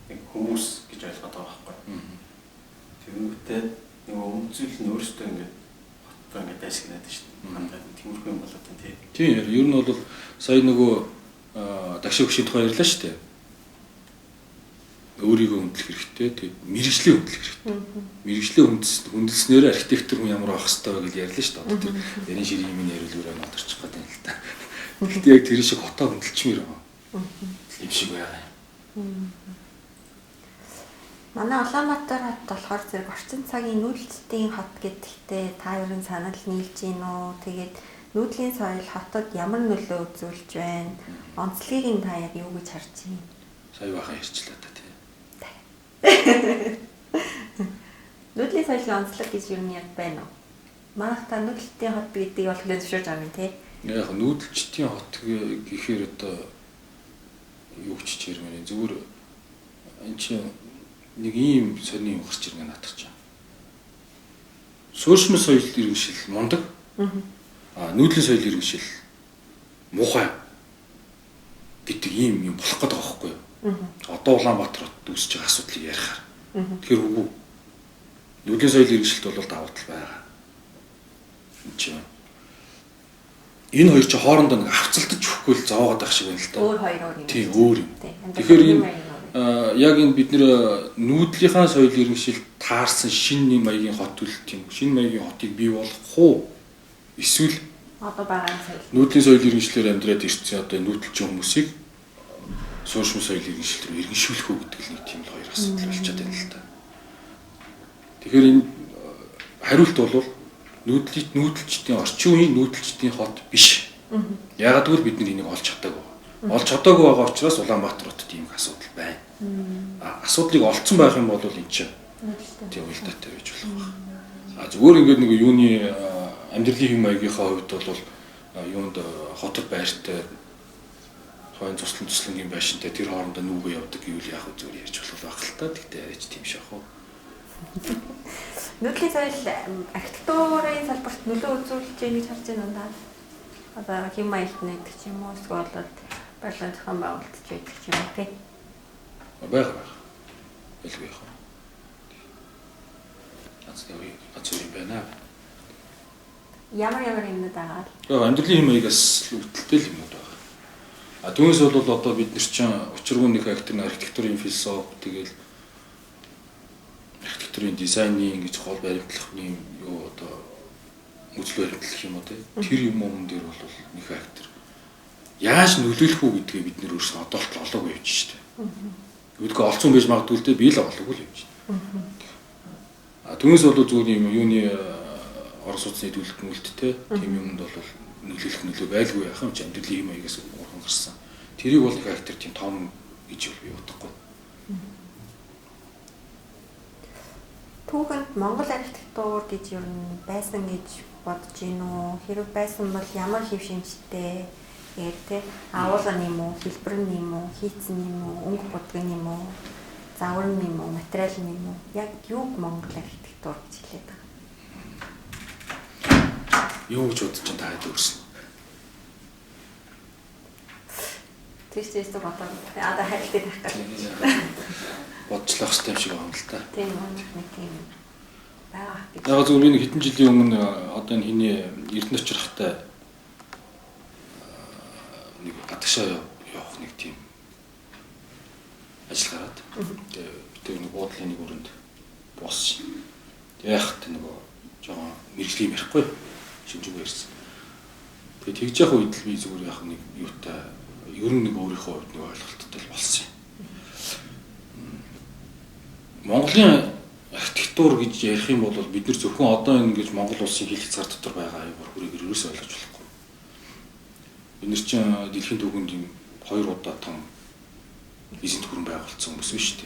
нэг хүмүүс гэж ойлгоод байгаа байхгүй. Тэрнүүтээ нөгөө үнцүүл нь өөрөөсөө ингээд хоттой ингээд дайсагнаад шүү дээ. Хандаад тиймэрхүү юм болоод байна тий. Тийм ер нь бол сая нөгөө дагшиг хөшийн тухай ярьлаа шүү дээ. Өөрийгөө хөндлөх хэрэгтэй. Тэгээд мэрэгжлийн хөндлөх хэрэгтэй. Мэрэгжлийн хөндлснээр архитектор хүн ямар авах хэрэгтэй вэ гэж ярьлаа шүү дээ. Тэр ярин ширийн юм яриулгаараа нодорчих гээд байна л да. Гэхдээ яг тэр шиг хотоо хөндлөчмөр байгаа. Ийм шиг байгаа юм. Манай Улаанбаатар хот болохоор зэрэг орчин цагийн нүүдэлтийн хот гэдэгтээ та ерөн санал нийлж гин үү? Тэгээд нүүдлийн соёл хотод ямар нөлөө үзүүлж байна? Онцлогийг нь та яг юу гэж харж байна? Сая бахан ярьчлаа та тийм. Нүүдлийн соёлын онцлог гэж юу юм байна уу? Манайх та нүүдэлтийн хот гэдгийг бол хүлээн зөвшөөрж байгаа юм тий. Яг нүүдэлчдийн хот гэхээр одоо юу ч чирмэн зүгээр энэ чинь нэг ийм сони юм гарч ирнэ надад ч. Суурьшмал соёл иргэншил мундаг. Нүүдлийн соёл иргэншил муухай гэдэг ийм юм болох гэдэг байгаа байхгүй юу? Одоо Улаанбаатар хотод үүсэж байгаа асуудлыг ярихаар. Тэгэхээр үгүй. Нүүдлийн соёл иргэншилт бол давуу тал байгаа. Энэ хоёр чи хоорондоо нэг авцалтаж өгөхгүй л зовоогод байх шиг байна л да. Өөр хоёр өөр юм. Тийм өөр юм. Тэгэхээр энэ яг энэ бид нэр нүүдлийнхаа соёл иргэншил таарсан шинэ маягийн хот төлөлт юм. Шинэ маягийн хотыг бий болгох уу? Эсвэл одоо байгаа соёл. Нүүдлийн соёл иргэншлээр амьдраад ирсэн одоо нүүдэлчин хүмүүсийг суурьшмал соёл иргэншил рүү иргэншүүлэх үү гэдэг л нэг тийм л хоёр асуудал болчиход байна л да. Тэгэхээр энэ хариулт бол нүүдэлчдийн орчин үеийн нүүдэлчдийн хот биш. Ягаад гэвэл бид энийг олж чадаагүй. Олж чадаагүй байгаа учраас Улаанбаатар хотод ийм асуудал байна. Асуудлыг олцсон байх юм бол энэ чинь тийм уялдаатай байж болох. Зүгээр ингээд нэг юуны амьдралын хэм маягийнхаа хувьд бол юунд хотод байртай хойно туслангийн байшинтай тэр хоорондоо нүгөө явдаг гэвэл яг зүгээр ярьж болох байх л та. Тэгтээ яриач тийм шахав. Нүүдлийн соёл архитектурын салбарт нөлөө үзүүлж байгаа гэж харж байна уу? Одоо хэм маягт нэгдэг ч юм уу эсвэл барилгын зохион байгуулалт ч байдаг ч юм уу тий. Байх. Ялгүй яах вэ? Ацгүй байна. Ямар юмнууд байгаа? Амьдралын хэм маягаас үүдэлтэй л юмнууд байгаа. Түүнээс бол одоо бид нар чинь учиргүй нэг архитектурын философи тэгэл архитектурын дизайнын гэж гол баримтлахны юу одоо үзэл баримтлах юм уу тэр юм дээр бол нэг фактор яаж нөлөөлөх үү гэдгээ бид нэр өөрсдөө одоолт олоогүй явж штэ. Үүдгээ олцсон байж магадгүй л дээ би л олоогүй л явж штэ. Түүнээс бол зүгээр юм юуны орос улсны төлөвлөлттэй тийм юмд бол нөлөөлөх нөлөө байлгүй яхаа ч амьдралын юм аягаас урхан гарсан. Тэрийг бол нэг фактор тийм том гэж би бодохгүй. түүхэнд Монгол архитектур гэж ер нь байсан гэж бодож гин үү? Хэрэг байсан бол ямар хэв шинжтэй тэгээд агуулгын юм уу, хэлбэр юм уу, хийцэн юм уу, өнгө будгын юм уу, загвар юм уу, материал юм уу? Яг юуг Монгол архитектур гэж хэлээд байгаа? Юу гэж бодож чинь та хэд өөрсөн? Тэстэйс бодоод одоо харилтыг тавих гэж. Бодчлах хэрэгтэй юм шиг байна л та. Тийм нэг тийм байгаа гэж. Яг зөв миний хэдэн жилийн өмнө одоо энэ хиний Эрдэнэ очрохтай нэг гадагшаа явах нэг тийм ажил гараад. Тэгээ нэг буудлын нэг өрөнд боссон. Тэгээ яхад нөгөө жоохон мэрэгжлийн ярихгүй шинжгүй ярьсан. Тэгээ тэгж явах үед л би зүгээр яах нэг юутай ер нь нэг өөрийнхөө хувьд нэг ойлголттой л болсон юм. Монголын архитектур гэж ярих юм бол бид нар зөвхөн одоо ингэж Монгол улсын хил хязгаар дотор байгаа аюулгүй хүрээгээр ерөөсөө ойлгож болохгүй. Бид нар чинь дэлхийн түвшинд 2 удаа том эзэнт гүрэн байгуулсан хүмүүс биш үү?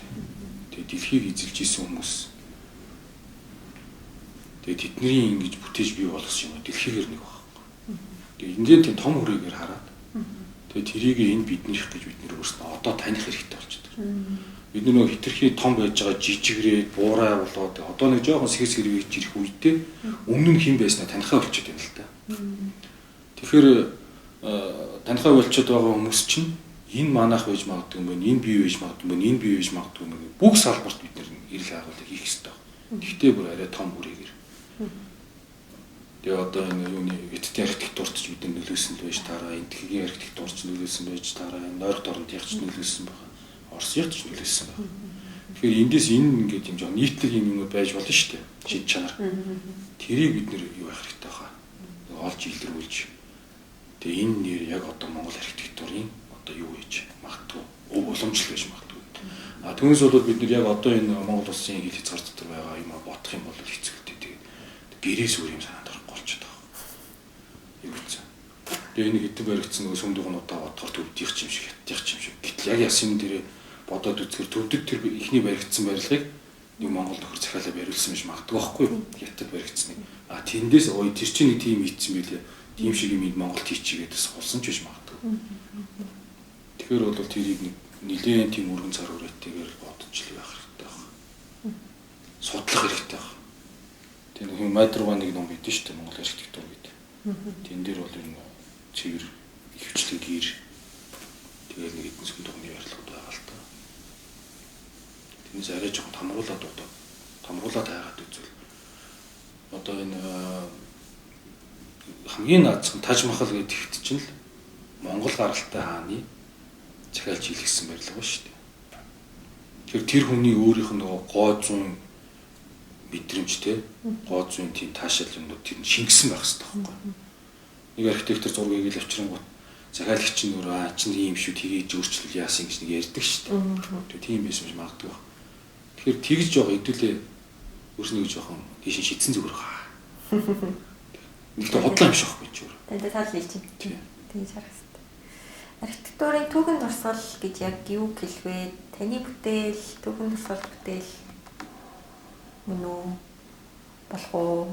Тэгээ дэлхийг эзэлж исэн хүмүүс. Тэгээ тэдний ингэж бүтээж бий болгосон юм дэлхийгээр нэг байхгүй. Тэгээ эндээ тийм том хүрээгээр хараад тэгээ тэрийг энэ биднийх гэж бид нэр өөрснөө одоо таних хэрэгтэй болчихдог. Бид нөгөө хитрхи том байж байгаа жижигрээд буурай болоод одоо нэг жоохон сэс хэрвэж ирэх үедээ өмнө нь хэн байснаа танихаа болчиход байна л та. Тэгэхээр танихаа болчиход байгаа хүмүүс чинь энэ манайх байж магадгүй юм байна, энэ бий байж магадгүй юм байна, энэ бий байж магадгүй юм байна. Бүх салбарт бид нэр ирэл хаагуулыг хийх хэрэгтэй. Гэхдээ бүр арай том хүрээгээр. Тэгээ одоо энэ юуны Веттийн архитектурт ч бид нөлөөсөн байж таараа, Энтхэгийн архитектурт ч нөлөөсөн байж таараа, Нойрхот орнотын ч нөлөөсөн байна. Оросыг ч нөлөөсөн байна. Тэгэхээр эндээс энэ ингээд юм жоо нийтлэг юм байж болно шүү дээ. Шид чанар. Тэрийг бид нэр юу байх хэрэгтэй хаа. Олж илэрүүлж. Тэгээ энэ нэр яг одоо Монгол архитектурын одоо юу гэж магадгүй уламжлал гэж магадгүй. А түүнээс бол бид нэр яг одоо энэ Монгол улсын хил хязгаар дотор байгаа юм бодох юм бол хэцүүтэй. Тэгээд гэрээс өөр юм санаад орохгүй болчиход байгаа. Юу гэсэн. Тэгээ энэ хэдэн баригдсан нөгөө сүмдүүгнуудаа бодохоор төвдөх юм шиг, хятадх юм шиг. Гэтэл яг ясын дээрээ бодоод үзэхээр төвдөд тэр ихний баригдсан барилгыг нэг Монгол нөхөр захиалаа бариулсан биш магадгүй байхгүй юу? Хятад баригдсан нэг. А тэндээс ой тэр чинь нэг тийм ийдсэн байлээ. Тийм шиг юм Монголд хийчихгээд суулсан ч биш магадгүй. Тэгэхээр бол тэрийг нэг нэлээд тийм өргөн цар хүрээтэйгээр бодож л байх хэрэгтэй байна. Судлах хэрэгтэй байна. Тэр нэг майдрууга нэг ном байдсан шүү дээ Монгол архитектур гэдэг. Тэн дээр бол энэ цэвэр ихвчлэн гэр тэгээд нэг хэдэн сүмдөгний ярилцлагууд байгаа л та. Тэрнээс арай жоохон томруулаад хайгаад үзвэл одоо энэ хамгийн наадсан Таж Махал гэдэгт чинь л Монгол гаралтай хааны захиалж хийлгэсэн барилга ба шүү дээ. Тэр хүний өөрийнх нь нөгөө гоо зүүн мэдрэмжтэй гоо зүүн тийм таашаал юмнууд тэр шингэсэн байх хэрэгтэй байхгүй. Нэг архитектор зургийг л авчрангууд захиалагч нь өөрөө чинь ийм шүү тгийж өөрчлөл яасан гэж нэг ярьдаг шүү дээ. Тэгээ тийм байсан юм магадгүй. Тэгэхээр тэгж жоо хэдүүлээ өөрснөө жоохон тийш шидсэн зүгээр хаа. Нэгтэй хотлоо юм шиг байхгүй ч өөр. Тэндээ тал хэлж чинь. Тэгж харах хэрэгтэй. Архитектурын түүхэн дурсгал гэж яг юу хэлэх вэ? Таны бүтээл, түүхэн дурсгал бүтээл мөн үү? Болох уу?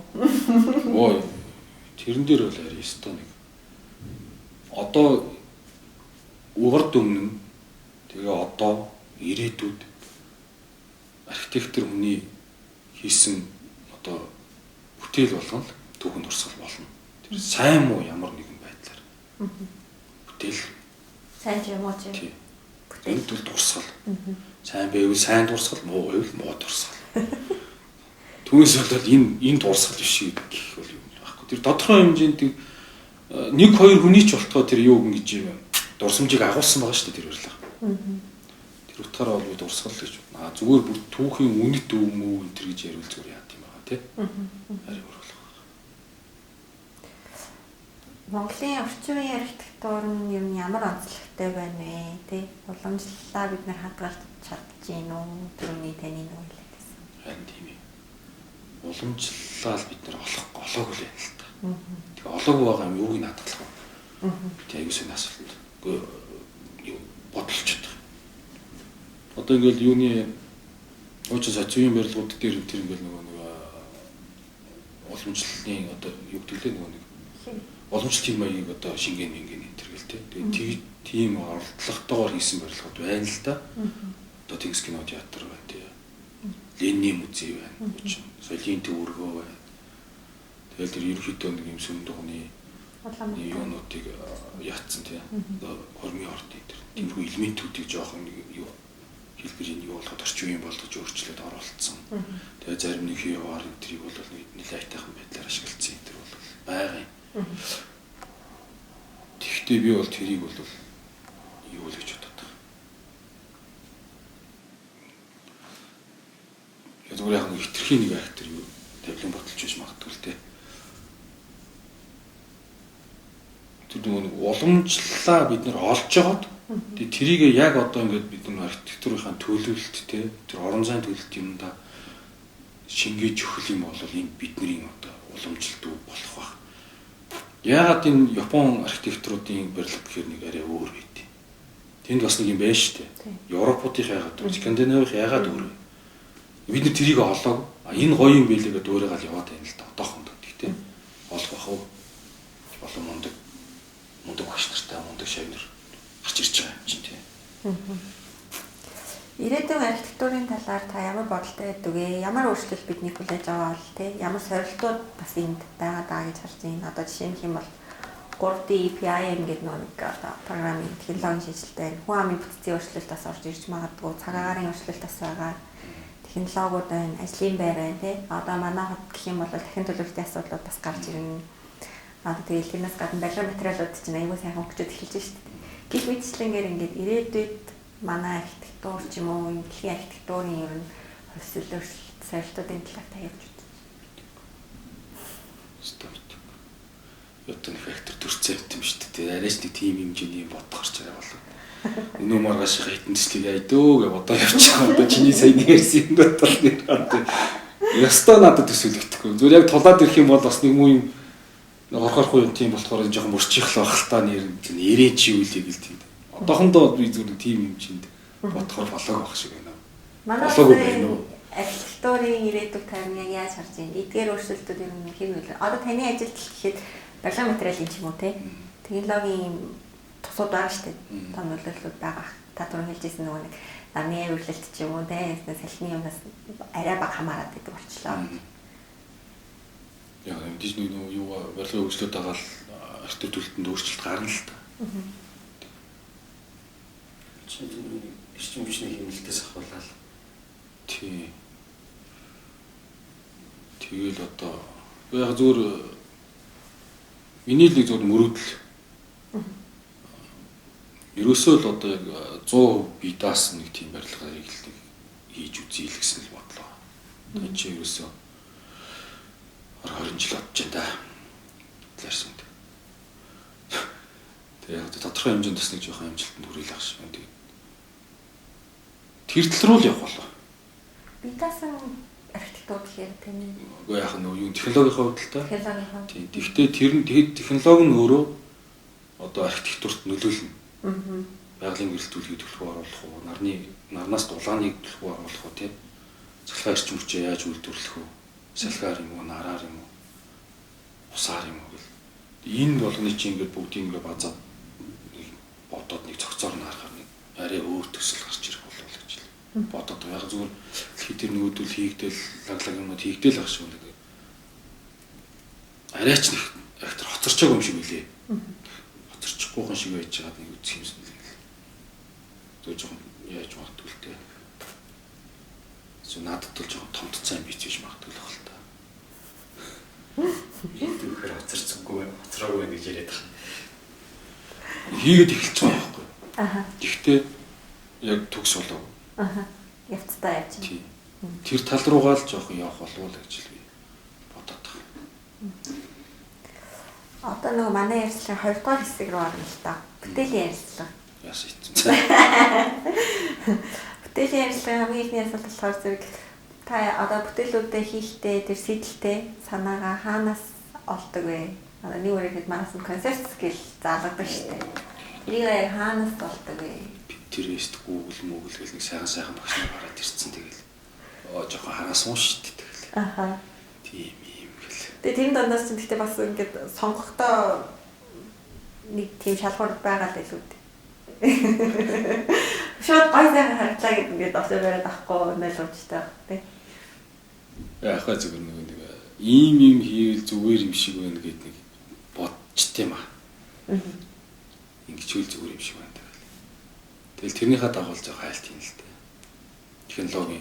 Ой. Тэрэн дээр бол арай өстой нэг. Одоо урд өмнө тэгээ одоо ирээдүйд архитектор хүний хийсэн одоо бүтээл болгон түүхэн дурсгал болно. Тэр сайн муу ямар нэгэн байдлаар. Бүтээл сайн ч юм уу ч. Бүтээл дурсгал. Сайн байвал сайн дурсгал, муу байвал муу дурсгал. Түүнээс болоод энэ дурсгал биш гэх бол юм байхгүй. Тэр тодорхой хэмжээнд нэг хоёр хүний ч болтгоо тэр юу гэж юм дурсамжийг агуулсан байгаа шүү дээ тэр барилга. Тэр утгаараа бол би дурсгал гэж байна. Зүгээр бүр түүхийн үнэт өв мүү энэ төр гэж яриул зүгээр яа тийм байгаа тий. Ари өөрөглөх. Монголын орчин үеийн архитектур нь ер нь ямар онцлогтой байна вэ? Тий. Уламжлалаа бид нар хадгалж чадж гин үү? Түрүүний таны нэг хэлээд байсан. Харин тийм ээ. Уламжлалаа бид нар олоогүй л байна л та. Тэгээ олоогүй байгаа юм юуг нь хадгалах вэ? Тэгээ аюу сэн асуулт. Үгүй бодолчод. Одоо ингээл юуны Ууч сацгийн барилгууд дээр тэр ингээл нөгөө уламжлалын одоо юу гэдэг лээ нөгөө нэг уламжлалт маягийг одоо шингэн энэ төр гэл тэ. Тэгээд тийм оролдлоготойгоор хийсэн барилгууд байна л да. Одоо Тэнгис кино театр байна тий. Ленин музей байна. Соёлын төвөргөө байна. Тэгээд тэр ерөнхийдөө нэг юм сүм дугны юунуудыг яатсан тий. Одоо хормын ордын тэр тиймэрхүү элементүүдийг жоохон юу хэлбэрийн юу болгоод орчин үеийн болгож өөрчлөлт оруулсан. Тэгээд зарим нэг хиваар тэрийг бол нэлээд айтайхан байдлаар ашигласан энэ төр бол байгаа юм. Тэгвэл би бол тэрийг бол юу л гэж бодод байгаа. Яг зүгээр яг нэг хитрхийн нэг актер юу тавилан баталж байж магадгүй л дээ. Тэр нэг уламжлалаа бид нэр олж жагаад тэгээ тэрийг яг одоо ингээд бид нар архитектурынхаа төлөвлөлттэй тэр орон зайн төлөвлөлт юмдаа шингээж өгөх юм бол энэ бидний одоо уламжлалт болох баг. Яагаад энэ Япон архитектуруудын барилга гэхээр нэг арай өөр байд. Тэнд бас нэг юм байна шүү дээ. Европуудын яагаад Скандинавийн яагаад өөр вэ? Бид нар тэрийг олоог. Энэ гоё юм байлээ гэдээ өөрийгөө л яваад байна л да. Одоохонд гэхдээ олох бах уу? Болон мундаг багш нартай мундаг шавнар гарч ирж байгаа юм чинь тийм. Ирээдүйн архитектурын талаар та ямар бодолтой байдаг вэ? Ямар өөрчлөлт бидний хүлээж аваа бол тий? Ямар сорилтууд бас энд байгаа даа гэж харж байна. Одоо жишээ нь хэм бол 3D PIM гэдэг нэг одоо програмын технологийн шийдэлтэй хүн амын бүтцийн өөрчлөлт бас орж ирж магадгүй, цаг агаарын өөрчлөлт бас байгаа. Технологиуд байна, ажлын байр байна тий? Одоо манай хот гэх юм бол дахин төлөвлөлтийн асуудлууд бас гарч ирнэ. Одоо тэгэл тэрнээс гадна барилгын материалууд чинь аюул сайхан хөгжиж эхэлж байна шүү дээ. Гэх мэтчлэнгээр ингээд ирээдүйд манай архитектур ч юм уу дэлхийн архитектурын ер нь хувьсэл сорилтуудын талаар та явж үзсэн. Стопт. Ятан фактор төрцөө юм шүү дээ. Арайч нэг тим хэмжээний бодох гарч байгаа болов. Өнөө маргааш хитэн төслийг айдөө гэж бодоо явж байгаа. Одоо чиний сайн ярьсан юм бодол нэр одоо. Ястаа надад төсөөлөгдөхгүй. Зүгээр яг тулаад ирэх юм бол бас нэг юм орхорхгүй юм тийм болохоор жоохон мөрчих л байх л та нэр чинь ирээч юу л гэл тийм. Одоохондоо би зүгээр тийм юм чинд бодохоор болоог байх шиг байна. Манай архитектурын ирээдүйг тань яг яаж харж байна? Эдгээр өөрчлөлтүүд ер нь хэм үү? Одоо таны ажилд гэхэд барилгын материалын ч юм уу те? Технологийн тусууд байгаа шүү дээ. Том нөлөөллүүд байгаа. Та түрүү хэлжсэн нөгөө нэг намын авирлалт ч юм уу те? Салхины юмнаас арай бага хамаарат гэдэг болчлоо. Яг энэ дижний юу барилгын өөрчлөлт байгаа л архитектуртанд өөрчлөлт гарна л та. Эрчим хүчний хэмнэлтээс ахуулаад тий. Тэгэл одоо яг зүгээр миний л зүгээр мөрөөдөл. Ерөөсөө л одоо яг 100% би даасан нэг тийм барилгыг хийж үзье л гэсэн л бодлоо. Тэгээд чи ерөөсөө 20 жил бодож байна да. Лэрсэн. Тэгээд тодорхой хэмжээнд бас нэг жоохон амжилтанд хүрээх шиг байна. Тэр тал руу л явах болов. Би таасан архитектур гэхээр таны үгүй яах нь юу технологийн хувьд л та. технологийн хувьд. Тийм. Гэхдээ тэр технологи нь өөрөө одоо архитектурт нөлөөлнө. Байгалийн гэрэлтүүлгийг төлөвлөгөө оруулах уу, нарнаас дулааныг төлөвлөгөө оруулах уу тийм. Цахилгаан эрчим хүчээ яаж үйлдвэрлэх үү? Салхиар юм уу, нараар юм уу? Усаар юм уу гэл. Энэ болгоны чинь ингээд бүгдийг ингээд базаад бодоод нэг цогцоор нь харахаар нэг арай өөр төсөл гарч ирэх болов гэж л бодоод байгаа. Яг зүгээр хитэр нөгөөдөл хийгдэл лаглаг юмуд хийгдэл ах шиг нэг арайч нэг актер хоцорч байгаа юм шиг үлээ. Хоцорчихгүйхэн шиг байж байгаа нэг үзэх юмсан л. Зөв жоохон яаж магадгүй л дээ. Зөв надад бол жоохон томдцсан юм бийж магадгүй л байна. Ийдүүхээр хоцроогүй гэж яриад байгаа. Хийгээд эхэлж байгаа байхгүй. Аха. Гэхдээ яг төгс болов. Аха. Явцтай явж байна. Тэр тал руугаа л жоохон явах болов уу гэж би бодоод байгаа. Одоо нөгөө манай ярьслын 2 дугаар хэсэг рүү орно л та. Бүтээлийн ярьслага. Яасан ицэн. Бүтээлийн ярьслага хамгийн ихний асуудал болохоор зэрэг та одоо бүтээлүүдээ хийхдээ тэр сэдэлтэй санаагаа хаанаас олдог вэ? Одоо нэг үрэхэд манаас нь концепт скил заалгадаг шүү дээ. Энийг яг хаанаас олдог вэ? Pinterest, Google гэл нэг сайхан багш нар гараад ирсэн тэгэл. жоохон хараас ууштай тэгэл. Аха. Тийм юм гэл. Тэгээ тэр дондоос ч гэхдээ бас ингээд сонгохдоо нэг тийм шалгуур байгаа л илүү дээ. Шууд гой сайхан харагдлаа гэдэг ингээд осоо бариад авахгүй нэлээд баг тий. Яхаа зүгээр нэг ийм хийвэл зүгээр юм шиг байна гэдэг нэг бодчт юм аа. Ингэж үл зүгээр юм шиг байна. Тэгэл тэрнийхээ дагуулж байгаа хайлт юм л дээ. Технологи.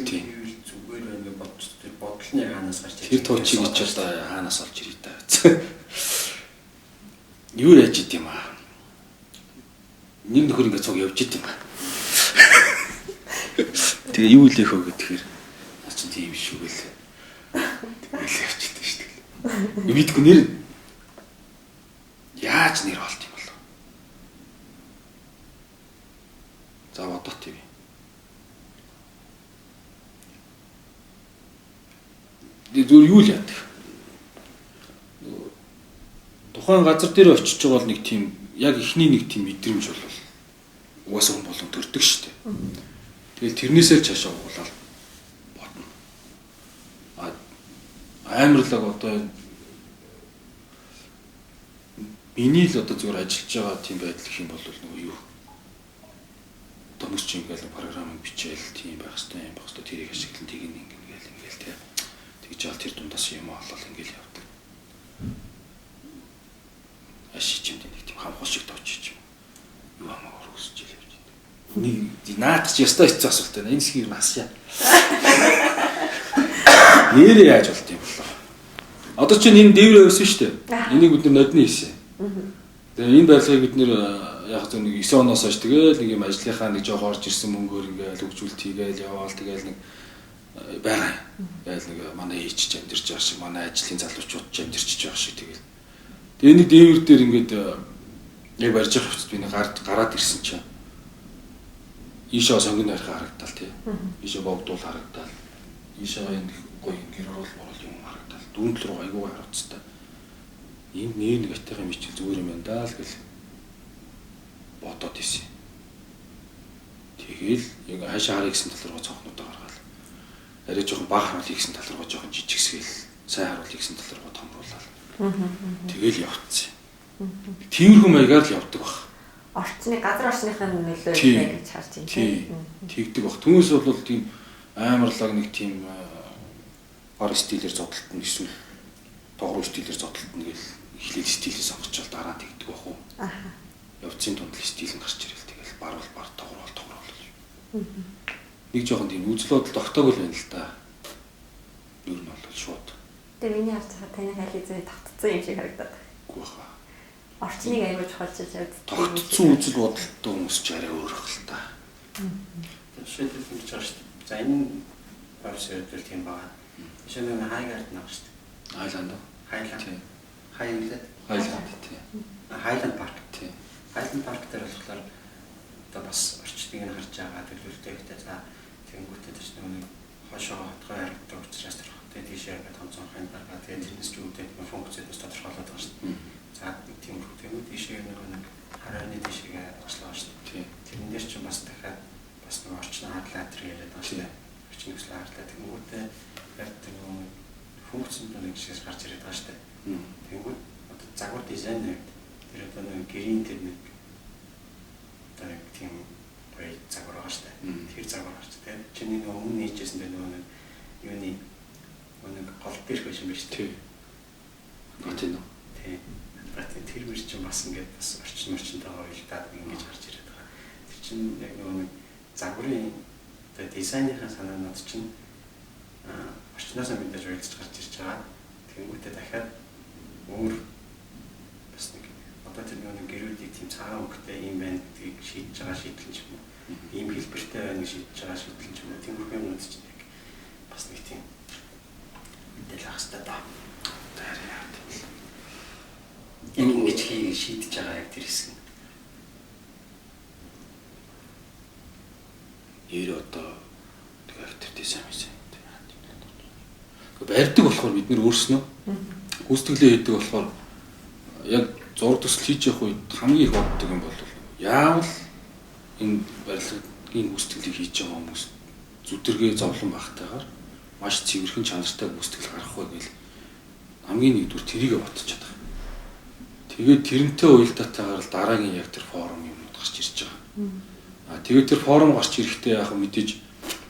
Тийм зүгээр байна бодч тэр бодлын хаанаас гарч тэр туучиг ч одоо хаанаас олж ирээ та. Юу яаж идэм аа? Нэг нөхөр ингэ цуг явж идэм аа. Тэгээ юу илээх вэ гэхээр наа чи тийм шүү гээл. Тэгэл явчихдаг шүү дээ. Видгүй нэр яаж нэр болт юм болов? За бодох тийм. Зүгээр юу л яадаг. Тухайн газар дээр очиж байгаа бол нэг тийм яг ихний нэг тийм мэдрэмж бол угаасаа хүн болон төрдөг шүү дээ. Тэгэл тэрнээсээ л цаашаа уулаад бодно. Амарлаг одоо миний л одоо зүгээр ажиллаж байгаа тийм байдал гэх юм бол нөгөө юу томч ингээл програмыг бичээл тийм байх хэвээр тэрийг ашиглан тийг ингээл тийм тэгж ял тэр дундаас юм олол ингээл явдаг. Ашиж юм нэг тийм хамхуу шиг тавьчих юм. Юу хамаагаар өсөж явж байдаг. Нэг наад чи ястай хэцүү асуулт байна. Энэ шиг юм асья. Нэрээ яаж болт юм болоо. Одоо чинь энэ дээврээ өсөн шүү дээ. Энийг бид нар нодны хийсэн. Тэгээ энэ байдлыг бид нэр яг зөв нэг 9 оноос хойш тэгэл нэг юм ажлынхаа нэг жоох орж ирсэн мөнгөөр ингээл хөгжүүлэлт хийгээл яваал тэгэл нэг байгаа. Тэгэл нэг манай хийчих амьдэрч байгаа шиг манай ажлын залуучууд ч амьдэрч байгаа шиг тэгэл. Тэгээ нэг дээвэр дээр ингээд яг барьж байгаа хувцас би нэг гараад ирсэн чинь ийшээ сонгоны харахаа харагдал тий. Ийшээ богдуул харагдал. Ийшээ энэ гоё гэр орол юм харагдал. Дүүнл рүү айгүй харуулцтай. Ийм нэг атайхан мичил зүгээр юм байна даа л гэл бодоод исэн. Тэгэл яг хаашаа харъя гэсэн тал руу цонхнуудаа гаргаад. Арай жоохон бага харуулъя гэсэн тал руу жоохон жижигсгээл сайн харуулъя гэсэн тал руу томруулаад. Тэгэл явцсан. Тиймэрхүү маягаар л явдаг баг. Орчны газар орчныхын нөлөө гэж харж байна тийм. Тэгдэг баг. Түүнээс бол тийм амарлаг нэг тийм гар стилээр зодтолтно эсвэл тоогроо стилээр зодтолтно гэл эхлээд стилээ сонгочвол дараа тэгдэг бах уу. Аха. Явцын тунд л стил нь гарч ирэл тэгэл баруул бар тоогроо. Нэг жоохон тийм үзэл бодол тогтоог л байна л да. Юу нь бол шууд. Тэгээ миний харж байгаа таны хайлт зүй тогтцсон юм шиг харагдаад байна. Үгүй баха. Орчныг аягүй чухалчилж явдаг. Тогтцсон үзэл бодолтой хүмүүс ч арай өөр ах л та. Жишээлбэл ингэж байгаа шүү дээ. За энэ парсэрдэл тийм байгаа. Жишээлбэл хайгард нэг шүү дээ. Хайланд. Хайланд. Хайланд. Хайланд тий. Хайланд парк. Тий. Хайланд парк дээр болохоор одоо бас орчныг нь харж байгаа төлөвлөлттэй ихтэй за тэнгуүтэй ч нэг хошоо хотгой харагддаг учраас тэр хоттой тийшээ ингээд томцоохын гаргаад тэгээд тэрнээс ч үүдээ функцэдээс тодорхойлоод байгаа шүү дээ. За нэг тиймэрхүү тэгвэл тийшээ нэг харааны тийшээ ажиллаа шүү дээ. Тэрэн дээр чинь бас дахиад бас нэг орчны хадлаа тэр яриад байгаа шүү дээ. Орчны хүсэл хадлаа тэнгуүтэй яг тэр нэг функцэнд нэг жишээс гарч ирээд байгаа шүү дээ. Тэнгуү одоо загвар дизайн нэг тэр одоо нэг гэрийн тэр нэг нэг тийм гоё загвар байгаа шүү дээ. Тэр загвар гарч тэгээд чиний нэг өмнө нээжсэн дээр нэг юуны нэг гол дээрх биш юм биш үү? Батин. Тий. Батин тэр мөр чинь бас ингээд бас орчнотойгоо уялдаад ингэж гарч ирээд байгаа. Тэр чинь яг нэг загварын одоо дизайныхаа санаанууд чинь орчноос мэдээж уялдаж гарч ирж байгаа. Тэнгүүтээ дахиад өөр бас нэг одоо тэр нэг гэрүүдийг тийм цагаан өнгөтэй юм байна гэдгийг шийдэж байгаа шийдэл ч юм уу. Ийм хэлбэртэй байна гэж шийдэж байгаа шийдэл ч юм уу. Тиймэрхүү юмнууд чинь яг бас нэг тийм мэдээлэл авах хэрэгтэй даа. Яг ингэж шийдэж байгаа яг тэр хэсэг. Нэр одоо тэр дизайн хийсэн. Барьдаг болохоор бид нэр өөрснөө гүйцэтгэлээ хийдэг болохоор яг зураг төсөл хийж явах үед хамгийн их боддог юм бол яавал энэ барилгын гүйцэтгэлийг хийж байгаа хүмүүс зүдэргээ зовлон багтаагаар маш цэвэрхэн чанартай гүйцэтгэл гарах вэ гэл хамгийн нэгдүгээр тэрийг бодчих чадах. Тэгээд тэрнтэй уялдаатайгаар л дараагийн яг тэр форум юмнууд гарч ирж байгаа. Тэгээд тэр форум гарч ирэхдээ яг мэдээж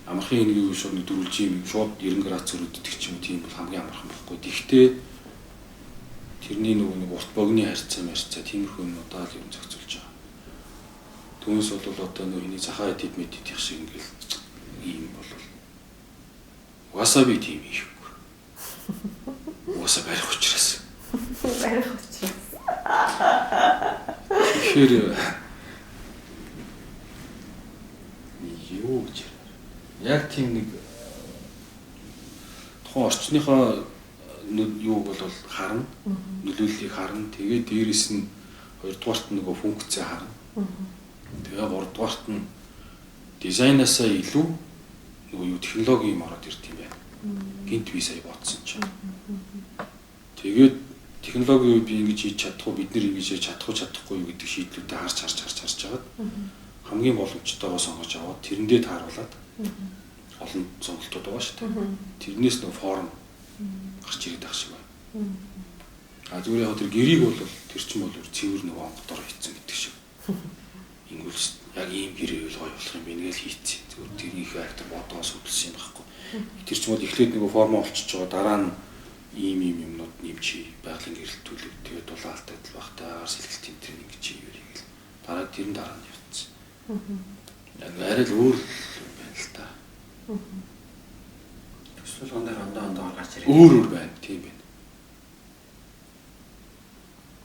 амархан энгийн шууд дөрвөлж юм шууд 90 градус өрөвддөг ч юм тийм бол хамгийн амархан байхгүй. Гэхдээ тэрний нэг урт богны харьцаа тиймэрхүү юмудаа л юм зохицуулж байгаа. Түүнээс бол одоо нэг захаа эдит мэдит их шиг ингээл ийм бол васаби тийм ихгүй. Васаби барих учраас. Барих учраас. Тэгэхээр юу гэж яг тийм нэг тухайн орчныхоо юу бол харна, нөлөөллийг харна. Тэгээд дээрэс нь хоёрдугаарт нөгөө функцээ харна. Тэгээ гуравдугаарт нь дизайнасаа илүү нөгөө юу технологи юм ороод ирд юм байна. Гинт би сая бодсон чинь. Тэгээд технологийн үед би ингэж хийж чадахгүй, бид нэр ингэж хийж чадахгүй юу гэдэг шийдлүүдээ харж агаад хамгийн боломжтойгоо сонгож аваад тэрэндээ тааруулаад олон сонголтууд байгаа шүү дээ. Тэрнээс нөгөө форум гарч ирээд байх шиг байна. Зүгээр яг тэр гэрийг бол тэр чинь бол цэвэр нөгөө онгодоор хийцэн гэдэг шиг. Ингүүл яг ийм гэрээ бол гоё болох юм бэ нэгэл хийцэн. Зүгээр тэрнийх актер бодоос хөдөлсөн юм байхгүй. Тэр чинь бол эхлээд нөгөө форма болчихж байгаа дараа нь ийм юмнууд нэмчи байгалийн гэрэлт төлөв тэгээд дулаалтай талбахтай сэлгэлт тэмдрийн ингэж хийвэрийг л дараа тэрэн дараа нь явцсан. Яг арай л өөр юм байна л та. Төсөл гондар ондоо гарч ирээ. Өөр байна тийм байна.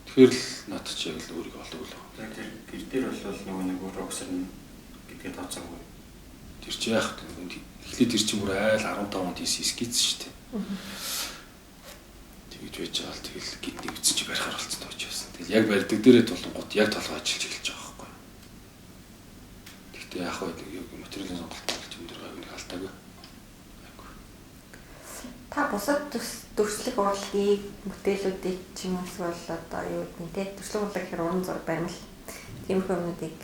Тэгэхээр л над ч яг л өөрийгөө олдог л. Яг тэр гэр дээр бол нэг өөр огсорн гэдгээ тооцоогүй. Тэр чи яах вэ? Эхлээд тэр чинь бүр айл 15 онд хийсэн скиц шүү дээ. Тэгж байж байгаа л тэгэл гидний үтсэн чи барихаар болцсон тооч байсан. Тэгэл яг барьдаг дээрээ тулгууд яг толгой ажиллаж эхэлж байгаа байхгүй. Гэхдээ яах вэ? Материалын сонголт болж юм дээр гайг халтаагүй. Та бусад төрслөг урлагийг бүтээлүүдийг ч юм уу одоо юу гэдэг нь төрслөг урлаг гэхээр уран зураг баримл тиймэрхүү юмнуудыг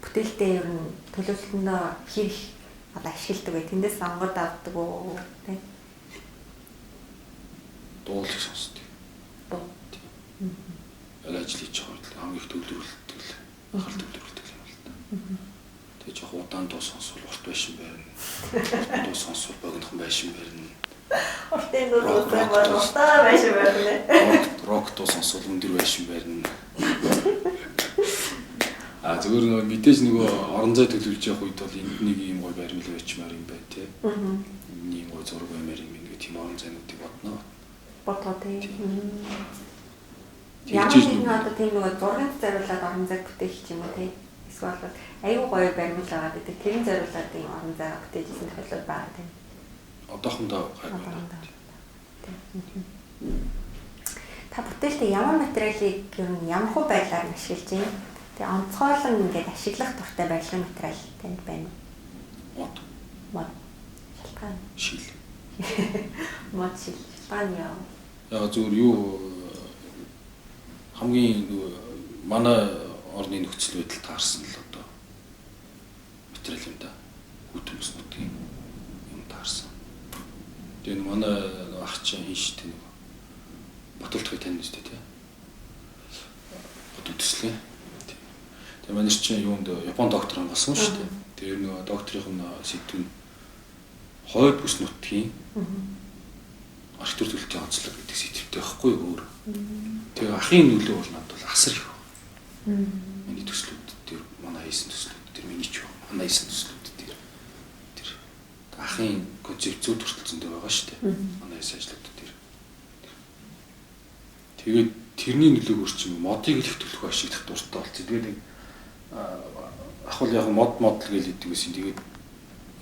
бүтээлдээ ер нь төлөвлөлтөндөө хийх одоо ашигладаг бай. Тэндээс сонгоод авдаг уу тий? Дуулах сонсдог. Яг ажил хийж байгаа хамгийн их төвлөрүүлдэг л анхаарал төвлөрүүлдэг юм л та. Тэгээ жоох удаан дуу сонсвол урт байшин барина. Дуу сонсвол богинохон байшин барина. Уртын дуу сонсвол уртаа байшин барина. Рок дуу сонсвол өндөр байшин барина. Зүгээр мэдээж нөгөө орон зай төлөвлөж явах үед бол энд нэг ийм гой баримл байчмаар юм байна тий. Ийм гой зураг баймаар юм ингээ тийм орон зайнуудыг бодно. Бодгоо тий. Ямар нэгэн одоо тийм нөгөө зурганд зориулаад орон зай бүтээх юм уу тий. Эсвэл аюу гоё баримл аваад идэг тэрэн зориулаад ийм орон зай бүтээжсэн тохиолдол байгаа тий. Одоохондоо гайгүй. Та бүтээлдээ ямар материалыг ер нь ямар хөө байдлаар ашиглаж байна? Тэгээ онцгойлон ингээд ашиглах дуртай барилгын материал танд байна уу? Мод. Шалтгаан. Шил. Мод шил. Шалтгаан яа. Яг зүгээр юу хамгийн манай орны нөхцөл байдал таарсан л одоо материал юм да. Хүтэмжнүүдийн юм таарсан. Тэгээ манай ах чинь хин штэ нэг Батултгыг тань нэстэй тий. Батул төслөө. Тэгээ манай чинь юунд Япон доктор болсон шүү дээ. Тэр нөгөө докторийн сэдв нь хойд бүс нутгийн архитектур төлөвлөлтийн онцлог гэдэг сэдвтэй байхгүй өөр. Тэгээ ахын нөлөө бол надад бол асар их. Миний төслүүд тэр манай хийсэн төслүүд тэр миний ч байна. Манай хийсэн төслүүд тэр ахын концепцүүд хүртэл зөндөө байгаа шүү дээ. Манай хийсэн ажлууд тэр. Тэгээд тэрний нөлөөгөөр чинь модыг л их төлөх ашиглах дуртай болсон. Тэгээд ах бол яг мод л гэж хэлдэг байсан. Тэгээд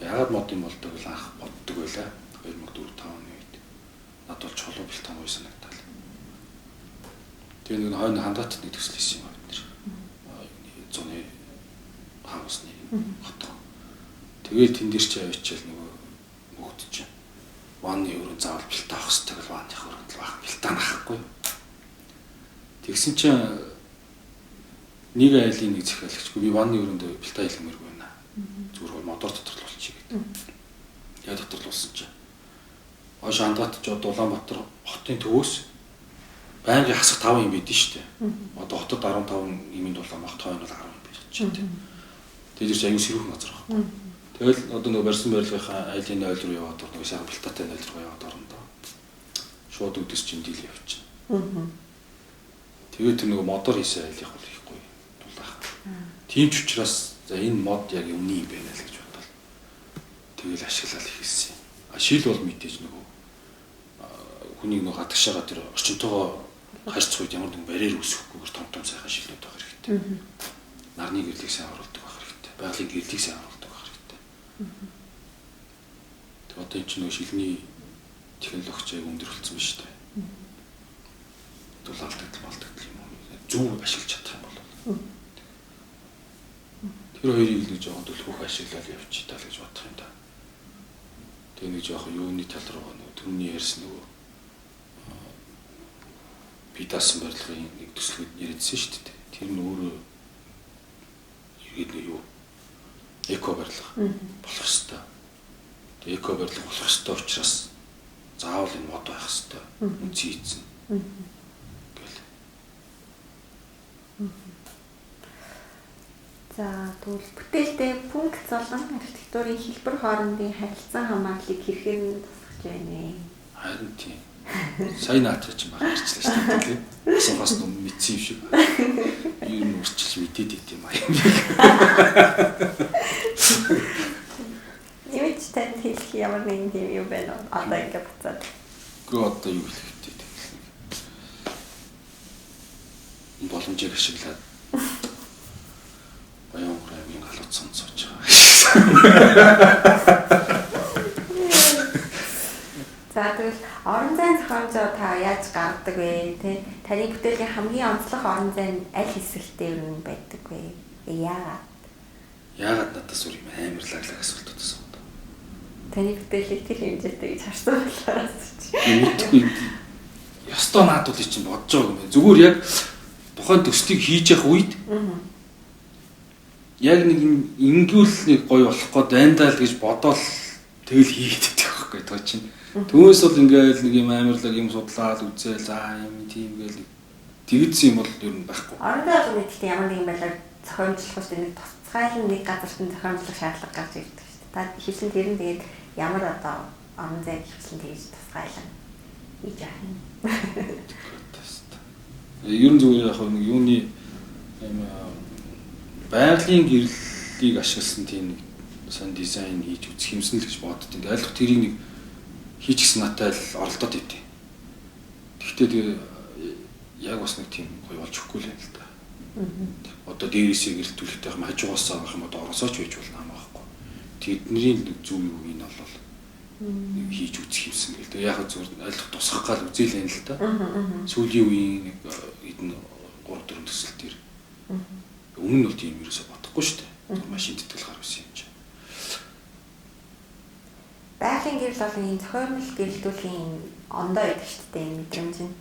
яагаад мод юм болдог л анх боддог байлаа. 2004-5 оны үед. Над бол чулуу бэлтан гоё санагдал. Тэгээд нэг хойно хандгаатд нэг төсөл хийсэн юм бид нэр. Зуны хаусны хотоо. Тэгээд тэн дээр ч авчил нөгөө мөхд чинь. Ванны өрөө заавал бэлтан авах хэрэгтэй бол ванных өрөөнд л баах бэлтан авахгүй. Тэгсэн чинь нэг айлын нэг захиалагчгүй би ванны өрөөнд бэлтан хэлмээргүй байна. Зүгээр модоор тодорлуулчих гэдэг. яа доторлуулсан чинь. Хойш Андгаат ч одоо Улаанбаатар хотын төвөөс байнгын хасах 5 юм байдэн шүү дээ. Одоо хотод 15 юмын Улаанбаатар хойно бол 10 юм байж чинь. Тэгээд ч аюу сэрүүхэн газар байхгүй. Тэгэл одоо нөгөө барьсан барилгынхаа айлын 0 руу яваад нөгөө сайхан балтаатай 0 руу яваад орондоо. Шууд өдөс чинь дийл явчихна. Тэгээд тэр нөгөө модоор хийсэн айлын хол хийхгүй дулаах. Тийм ч учраас за энэ мод яг өмнө юм байна л гэж бодвол тэгэл ашиглал хийсэн. Шил бол мэдээж нөгөө хүний нөгөө гадагшаага тэр орчинтойгоо харьцах үед ямар нэгэн барьер үүсэхгүйгээр том сайхан шилнүүд байх хэрэгтэй. Нарны гэрлийг сайн оруулдаг байх хэрэгтэй. Байгалийн гэрлийг сайн оруулдаг байх хэрэгтэй. Тэгээд одоо энэ чинь нөгөө шилний технологич яг өндөр болсон байна шүү дээ. Дулаалдаг юм уу? Зөв ашиглаж чадах юм бол. Тэр хоёрыг л жоохон төлөвлөх ашиглал явчих таа л гэж бодох юм да. Тэгээ нэг жоохон юуны тал руу нөгөө түрүүний ярьсан нөгөө би даасан барилгын нэг төслүүд яриадсан шүү дээ. Тэр нь өөрөө юу эко барилга болох ёстой. Тэгээ эко барилга болох ёстой учраас заавал энэ мод байх ёстой. Үнцэн ийцэн. Гэл. За тэгвэл бүтээлтэй пункт болон архитектурын хэлбэр хоорондын харилцан хамаарлыг хэрхэн тусгаж байна вэ? Харин тийм. Сайн наатах чинь баг ярьчлаа шүү дээ. Асуухаас өмнө мэдсэн юм шиг. Юу нь урчилж мэдээд идэм аа. Нэмж тань хэлэх ямар нэгэн тийм юу байна уу? Одоо ингэ буцаад. Гэхдээ одоо юу хэлэх вэ? Энэ боломжийг ашиглаад баян гэрийн галууд сонсож байгаа. За тэгвэл орон зайн зохиомжоо та яаж гаргадаг вэ? Тэ таны бүтээлийн хамгийн онцлог орон зайн аль хэсэгтээ юу байдаг вэ? Яагаад? Яагаад надаас өөр юм амар лаглаг асуултууд асуудаг. Таны бүтээлийг тэр хэмжээтэй гэж харсан болохоор ч. Мэдгүй. Ёстой наадуулыг чинь бодож байгаа юм байна. Зүгээр яг тухайн төслийг хийж явах үед яг нэг ингүүл нэг гоё болох гээд дайндаал гэж бодоол тэгэл хийгээд байгаа байхгүй тоо чинь. Түүнээс бол ингээл нэг юм амарлаг юм судлаад үзээл за юм тийм гээл тэгсэн юм бол ер нь байхгүй. Орон зайн мэдээлэл ямар нэгэн байдлаар зохиомжлох шүү дээ. Нэг тусгай нэг газарт нь зохиомжлох шаардлага гарч ирдэг шүү дээ. Та хэлсэн тэр нь тэгээд ямар одоо орон зайн хэлсэн тэгж тусгайлан хийж байгаа юм. Ер нь зүгээр яг нэг юуны юм байгалийн гэрлийг ашигласан тийм нэг сан дизайн хийж үзэх юмсан л гэж боддог. Ингээд ойлгох тэрийг нэг хийчихсэн натаа л оролдоод идэв. Тэгвэл тэгээ яг бас нэг тийм гоё болж өгөхгүй л юм л да. Одоо дээрээсээ гэрэлтүүлэхтэй юм хажуугаас авах юм одоо оросооч байж болно хамаахгүй. Тэдний нэг зөв юу энэ бол нэг хийж үзэх юмсан гэл. Тэгээ яг зүгээр ойлгох тусах гал үзээлэн л да. Сүүлийн үеийн нэг хэдэн 3-4 төсөл төр. Өмнө нь бол тийм ерөөсө бодохгүй шүү дээ. Машин тэтгэл гар байсан юм чинь. Байгалийн гэрэл бол энэ зохиомжтой гэрэлтүүлийн ондоо байдаг шүү дээ мэдрэмж нь.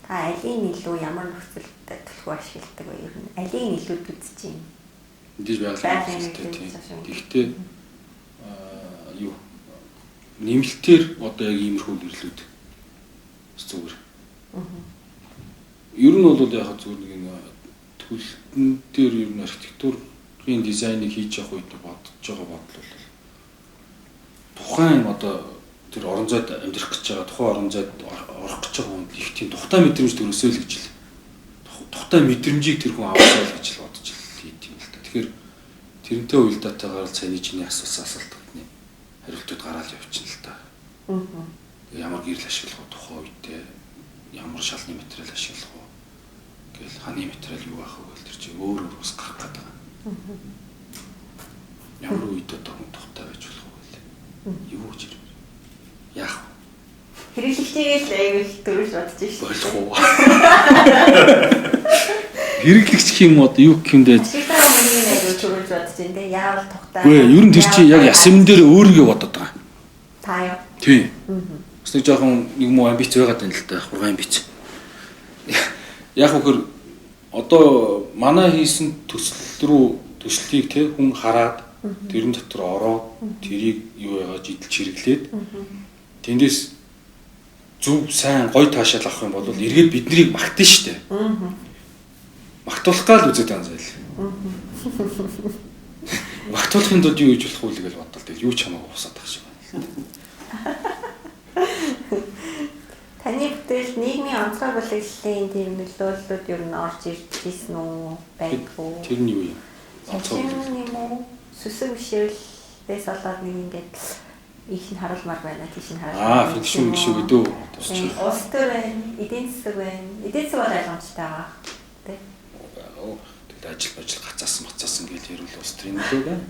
Та алийн илүү ямар нөхцөлд төлөв ашигладаг вэ? Ер нь алийн илүү үзэж юм. Эндээс байгалийн гэрэл. Тэгэхдээ юу нэмэлтээр одоо яг иймэрхүү гэрлүүд зүгээр. Ер нь бол яг зүгээр нэг төлөлтөн дээр ер нь архитектурын дизайныг хийж явах үед бодож байгаа бодол бол тухайн одоо тэр орон зайд амьдрах гэж байгаа тухайн орон зайд орох гэж байгаа хүнд их тийм тухтай мэдрэмж төрөөсөө л гэж л тухтай мэдрэмжийг тэр хүн авсаа л гэж л бодож хийдэг юм л та. Тэгэхээр тэрнтэй уялдаатайгаар цааны чиний асуусан асуултны хариултууд гараад явчихна л та. Ямар гэрэл ашиглах вэ тухайн үедээ ямар шалны материал ашиглах вэ гэл ханы материал юу байх вэ гэл тэр чинь өөр өөр ус гарах гэдэг. Ямар үед одоо хүн тухтай байж болох вэ гэл. Юу гэж яах вэ? Хэрэглэгчээс аягүй төрөж бодож шүү. Хэрэглэгч юм одоо юу гэх юм бэ? Ашигтай хүмүүний аягүй төрөж бодож байна те. Яавал тухтай. Үгүй ер нь тэр чинь яг ясмэн дээр өөрийгөө бодоод байгаа. Та юу? Тийм. Бас нэг жоохон нэг муу амбиц байгаад байна л да. Хурган амбиц. Яг хөхөр одоо манай хийсэн төсөл рүү төслийг те хүн хараад тэрэн дотор ороод тэрийг юу яагаад идэлж хэрэглээд тэндээс зөв сайн гоё таашаал авах юм бол эргээд биднийг магтана штэ. Магтуулах гал үзээд байгаа зүйл. Магтуулахын тулд юу хийж болох вэ гэж бодлоо. Тэгэл юу ч хамаагүй усаад тах шиг байна. Таны бүтээл нийгмийн онцгой бүлэглэлийн тийм нөлөөллүүд ер нь орж ирсэн үү? Байггүй. Тэр нь юу юм? Онцгой юм уу? Сүсэг бишрэлээс болоод нэг ингээд их нь харуулмаар байна. Тийш нь харуулмаар. Фикшн гэдэг үү? Улс төр байна, эдийн засаг байна. Эдийн засаг бол ойлгомжтой байгаа. Тэ. Тэгээд ажил гацаасан гэж ярил улс төрийн нөлөө байна.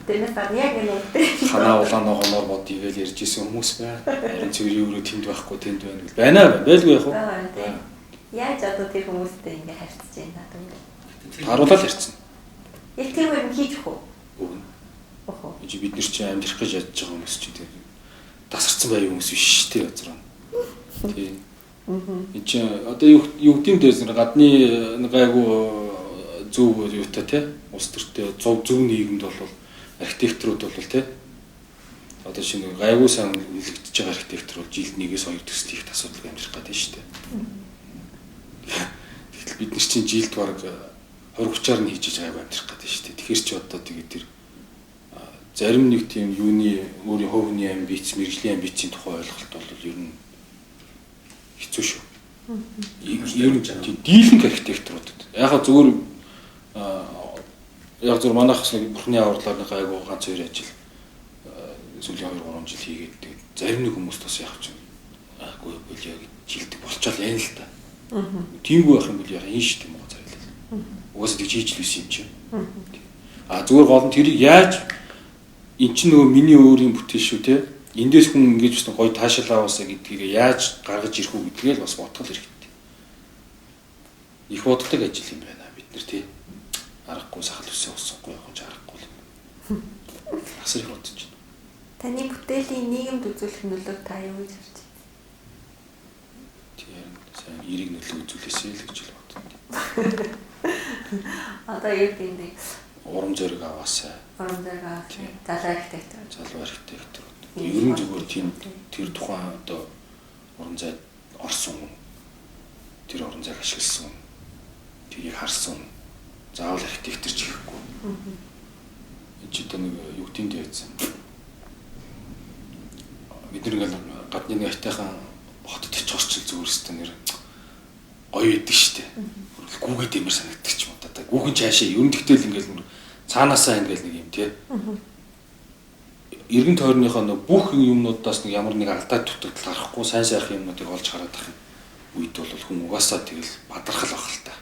Тэрнээс яг энэ үгтэй. Ханаа улаан ногооноор бод игээл ярьж исэн хүмүүс байна. Харин цэврийн өрөө тэнд байхгүй тэнд байна гэл байна. Байлгүй яах вэ? Яаж одоо тэр хүмүүстэй ингэ харьцаж байна надад. Харуулаад ярьцсан. Яг тэр үед хийж өгөх үү? Өгнө. Охоо. Бид нар чинь амьдрах гэж ядж байгаа хүмүүс чинь тэр тасарсан байр хүмүүс биш шүү дээ газар. Тийм. Энд чинь одоо юу гэдэм дээс гадны гайгүй зөв юутай тий улс төртэй зөв нийгэмд бол архитекторууд бол тий одоо шинэ гайгүй сан үлэгдэж байгаа архитектор бол жилд 1-2 төсөл их асуудал амьдрах гэдэг шүү дээ. Гэтэл бид нар чинь жилд бараг 20-30-аар нь хийж гайгүй амьдрах гэдэг шүү дээ. Тэгэхээр ч одоо тэгээд тэр зарим нэг тийм юуны өөрийн хувийн амбиц, мэрэгжлийн амбицийн тухай ойлголт бол ер нь хэцүү шүү. Ер нь дийлэнх архитекторууд. Яг зөвхөн манайх нэг бурхны авралаар нэг гайгүй ганц хоёр ажил сүүлийн 2-3 жил хийгээд тэгээд зарим нэг хүмүүс бас яг ч аагүй яг жилдэг болчоод яана л та. Тиймгүй байх юм бол яг энэ шүү дээ мөн зэрэг. Угаасаа тийж хийж л байсан юм чинь. Зүгээр гол нь тэрийг яаж эн чинь нөгөө миний өөрийн бүтээл шүү те. Эндээс хүн ингэж бас гоё таашаал аваасаа гэдгийг яаж гаргаж ирэх үү гэдгээ л бас бодгол хэрэгтэй. Их боддог ажил юм байна бид нар тий. Аргагүй сахал үсээ усахгүй явах ч аргагүй юм. Асар их бодож байна. Таны бүтээлийн нийгэмд үзүүлэх нөлөөг та юу гэж харж байна? Тийм сайн эрийг нөлөө үзүүлээсэй л гэж боддог. Одоо юу гэдэг урам зориг аваасаа. Урам зориг аваасаа. Залуу архитектор. Залуу архитектор. Ерөн зүгээр тийм тэр тухайн одоо уран зайд орсон хүн. Тэр уран зайг ашигласан хүн. Тэрийг харсан хүн. Заавал архитектор ч гэхгүй. Энд ч одоо нэг юу тийм дээдсэн. Бид нэг гадны нэг айтайхан хотод очих орчил зүгээр өстө нэр гоё идэг штэ. Гүүгээд юмэр санагддаг ч юм уу та. Гүүхэн цаашаа ерөн тэгтэл ингээл цаанаасаа ингээл нэг юм тий. Иргэн тойрныхоо бүх юмнуудаас нэг ямар нэг алдаа дутагдал гарахгүй сайн сайхан юмнуудыг олж хараад ах үед бол хүн угаасаа тэгэл бадрахал байх л та.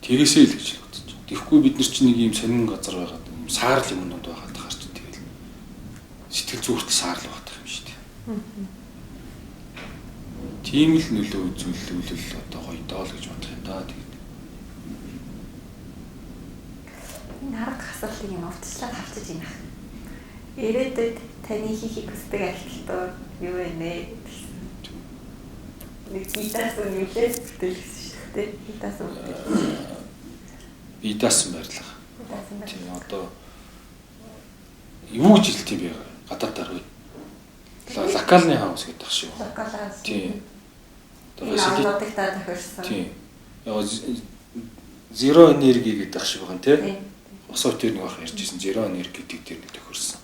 Тэгээсэй л гэж бодож байна. Тэгэхгүй бид нар чинь нэг юм сонин газар байгаад юм саарл юмнууд байгаад гарч тэгэл сэтгэл зүгт саарл байгаад юм шүү дээ. Тийм л нөлөө үзүүлэл одоо гоё доо л гэж бодох юм да. Тэгээд арга асуудлыг юм урдчлаад харчиж байна. Ирээдүйд таны хийхийг хүсдэг архитектур юу вэ нэ? Нэг бидаас юу лээс бүтээлсэн шүү дээ. Бидаас байрлах. Тийм одоо юу гэж хэлдэг юм бэ? Гадаадаар үү? Локальны хаус гэдэг шиг. Локал. Тийм. Одоо та тохирсон. Тийм. Zero energy гэдэг шиг байгаа юм тий. Осоо тэр нэг ах ярьжсэн zero energy гэдэг тэр нэг тохирсон.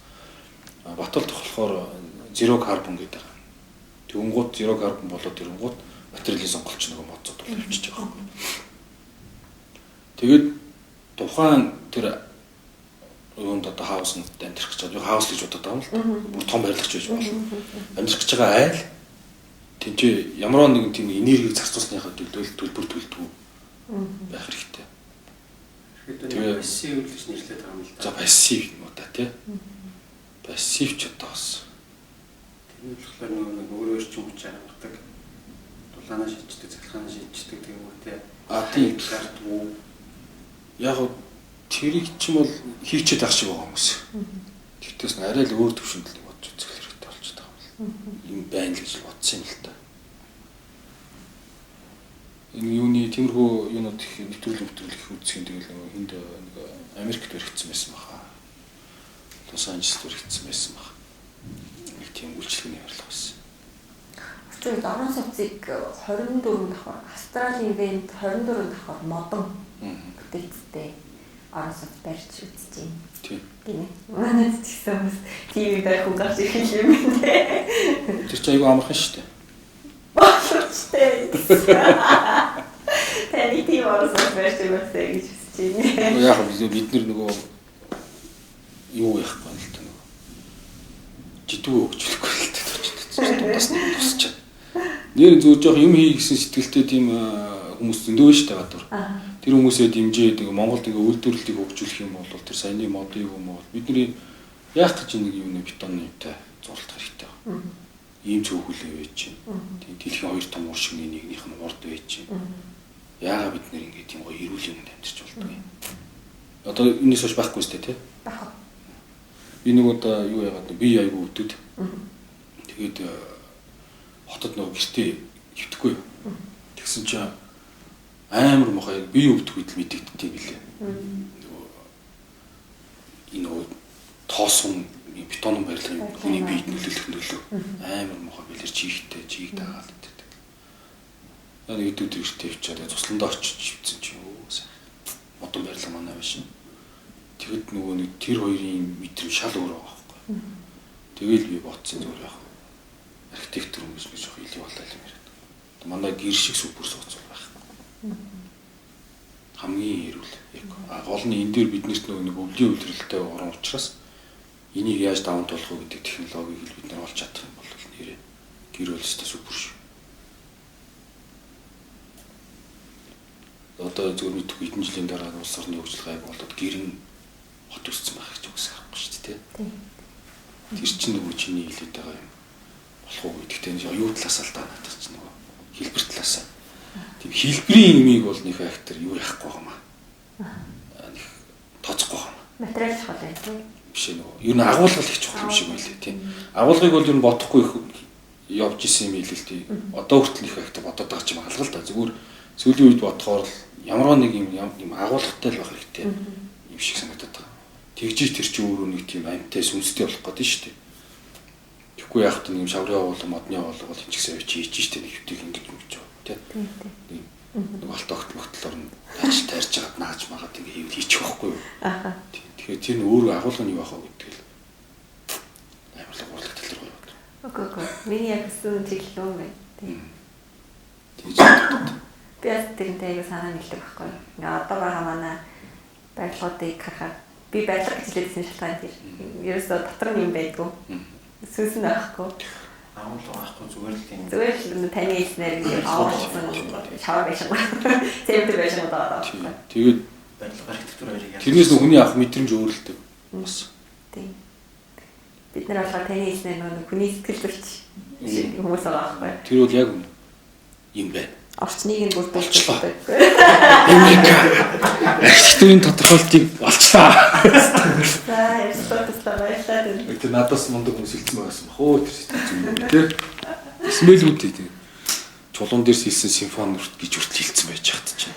Баталд болохоор zero carbon гэдэг. Тэнгууд zero carbon болоод тэнгууд материалын сонголч нэг моцод бол явчихж байгаа юм. Тэгээд тухайн тэр юунд одоо хауснд амьдрах гэж байгаа. Хаус гэж бодоод байгаа юм л. Бүр том барилгач байж болно. Амьдрах гэж байгаа айл тэнцээ ямар нэгэн тийм энергийг зарцуулсныхаа төлбөр төлдөг байх хэрэгтэй. Тэгээд пассив гэж нэрлэдэг байгаа юм л да. За пассив юм уу та тий. Пассив ч одоо бас. Тэр нь болохоор нэг өөрөө орчин хүч хангадаг. Дулаанаа шийддэг, цахилгаанаа шийддэг тийм үү те. Тийм шаардлагагүй. Яг тэрийг ч юм бол хийчихэд ах шиг байгаа хүмүүс. Тэгтээс нь арай л өөр төвшөнд л бодож үзэх хэрэгтэй болчиход байгаа юм. Ийм байна л гэж бодсон юм л та. Энэ юуны тиймэрхүү юунууд их нэвтрүүлэх үзсэн тэгэл энд нэг Америкт өргөцсөн байсан баха. Лос Анжелест өргөцсөн байсан баха. Нэг тийм үйлчлэгээний явуулга байсан. Очоод орон сууцыг 24 давхар Австралийн ивент 24 давхар модон бүтээлцтэй орон сууц барьж үзэж байна. Тийм. Гинэ. Манайд ч гэсэн бас тийм байх уу гарч ирэх юм бэ. Тэр чинь айгүй амархан шүү дээ. Боловчтой. Таны тийм орос барьж үзээ гэж хүсэж байна. Яг бид нөгөө юу яахгүй л та нөгөө жидүү өгчлөхгүй л та тусч. Нэр зүгээр жоох юм хий гэсэн сэтгэлтэй тийм хүмүүс зөндөө шүү дээ гадуур. Тэр хүмүүсээ дэмжээд ингээ Монголд ингээ үйлдвэрлэлийг хөгжүүлэх юм бол тэр саяны модыг юм бол бидний яах гэж нэг юм бетонны юмтай зурлах хэрэгтэй байна. Ийм цөөхөлөө байж чинь. Тийм дэлхийн хоёр том уршигны нэгнийх нь урд байж чинь. Яагаад бид нэр ингээ тийм гоё эрүүл юмд амьдарч болдог юм. Одоо энэс хойш байхгүй сте тий. Бах. Би нэг удаа юу яагаад би айгу өвдөд. Тэгээд хотод нөгөө гэртээ хөвтөхгүй. Тэгсэн чинь амар мохоо би өвдөх үед л мэдэгддэг юм билээ. Нөгөө энэ тоосон бетон барилгын хүний биед нөлөөлөх амар мохоо билэр чихтэй чийг дагаад байдаг. Яг өдөрт гэртээ явчаад цусландаа очиж хөвцөн чи юу сайн. Модон барилга манай биш. Тэгэд нөгөө нэг тэр хоёрын метр шал өөр байгаа байхгүй. Тэгэл би бодсон зүгээр яах. Архитектур хүмүүс гэж жоох илүү болоо юм яриад. Манай гэр шиг супер сууцсан байхгүй. Хамгийн эрүүл. Гол нь энэ дээр биднэрт нэг өвлийн үйлрэлтэй орон учраас энийг яаж даван туулах вэ гэдэг технологиг бид нар олж чадах юм бол нэрээ гэр бүлстэй супер шүү. Одоо зөвхөн мэдгүй хэдэн жилийн дараа улс орны хөгжил гайг болоод гэрэн хот өссөн байх гэж үгс харахгүй шүү дээ. Тэр чинь нөгөө чиний хэлээд байгаа юм болох уу гэдэгтээ юу талаас л даа надад чинь нөгөө хэлбэр талаас. Тийм хэлбэрийн юмыг бол нэг актер юу яахгүй байгаамаа. Нэг тооцохгүй байгаамаа. Материал чухал байх. Биш нөгөө ер нь агуулгал их чухал юм шиг байлээ тийм. Агуулгыг бол ер нь бодохгүй явж исэн юм хэлээ л тийм. Одоо хүртэл их актер бодоод байгаа ч юм алгал та зүгээр сүүлийн үед бодохоор л ямар нэг юм агуулгатай л байх хэрэгтэй юм шиг санагдаад байгаа. Тэгжиж тэр чинь өөрөө нэг тийм амьтай сүнстэй болох гэдэг нь шүү дээ. Тэгэхгүй яах вэ нэг шаврын явуул модны явуул бол энэ ч гэсэн хийж штэ нэг хөвтийг ингэж өгч байгаа тийм. Нэг алт огтлоор нь таарж чагаад нааж магаад ингэ хийчих байхгүй юу. Тэгэхээр тэр нь өөрөө агуулгын юу байхаа гэдэг л амар л урлаг тал руу яваад. Окей. Миний яг зөв чиглэл юм байна. Тийм. Тэгж Би бас тэрнтэй аяга санаа нийлдэг байхгүй. Ингээ одоо байгаа манай барилгуудыг харахад би барилга гэж хэлсэн шалтгаан тийм. Ерөөсөө дотор нь юм байдгүй. Сүнс нь байхгүй. Агуулга байхгүй зүгээр л тийм. Зүгээр л таны хэлснээр ингээ аваад шавар байж байгаа. Цемент байж байгаа. Тэгээд барилга архитектур хоёрыг яа. тэрнээс хүний авах мэдрэмж өөрлөлтөө бас. Тийм. Бид нар болохоор таны хэлснээр нэг хүний сэтгэл зүйч хүмүүс байгаа байхгүй. Тэр бол яг юм байна. Орчныг нь бүрдүүлж байгаа. Архитектурын тодорхойлтыг олчлаа. За, ястаа баярлалаа. Тэр надаас мундаг хүмүүс хэлсэн байсан баг. Хөө тэр сэтгэл зүйн тийм. Смэлгүүдээ тийм. Чулуун дээрс хэлсэн симфони гэж хүртэл хэлсэн байж хат чинь.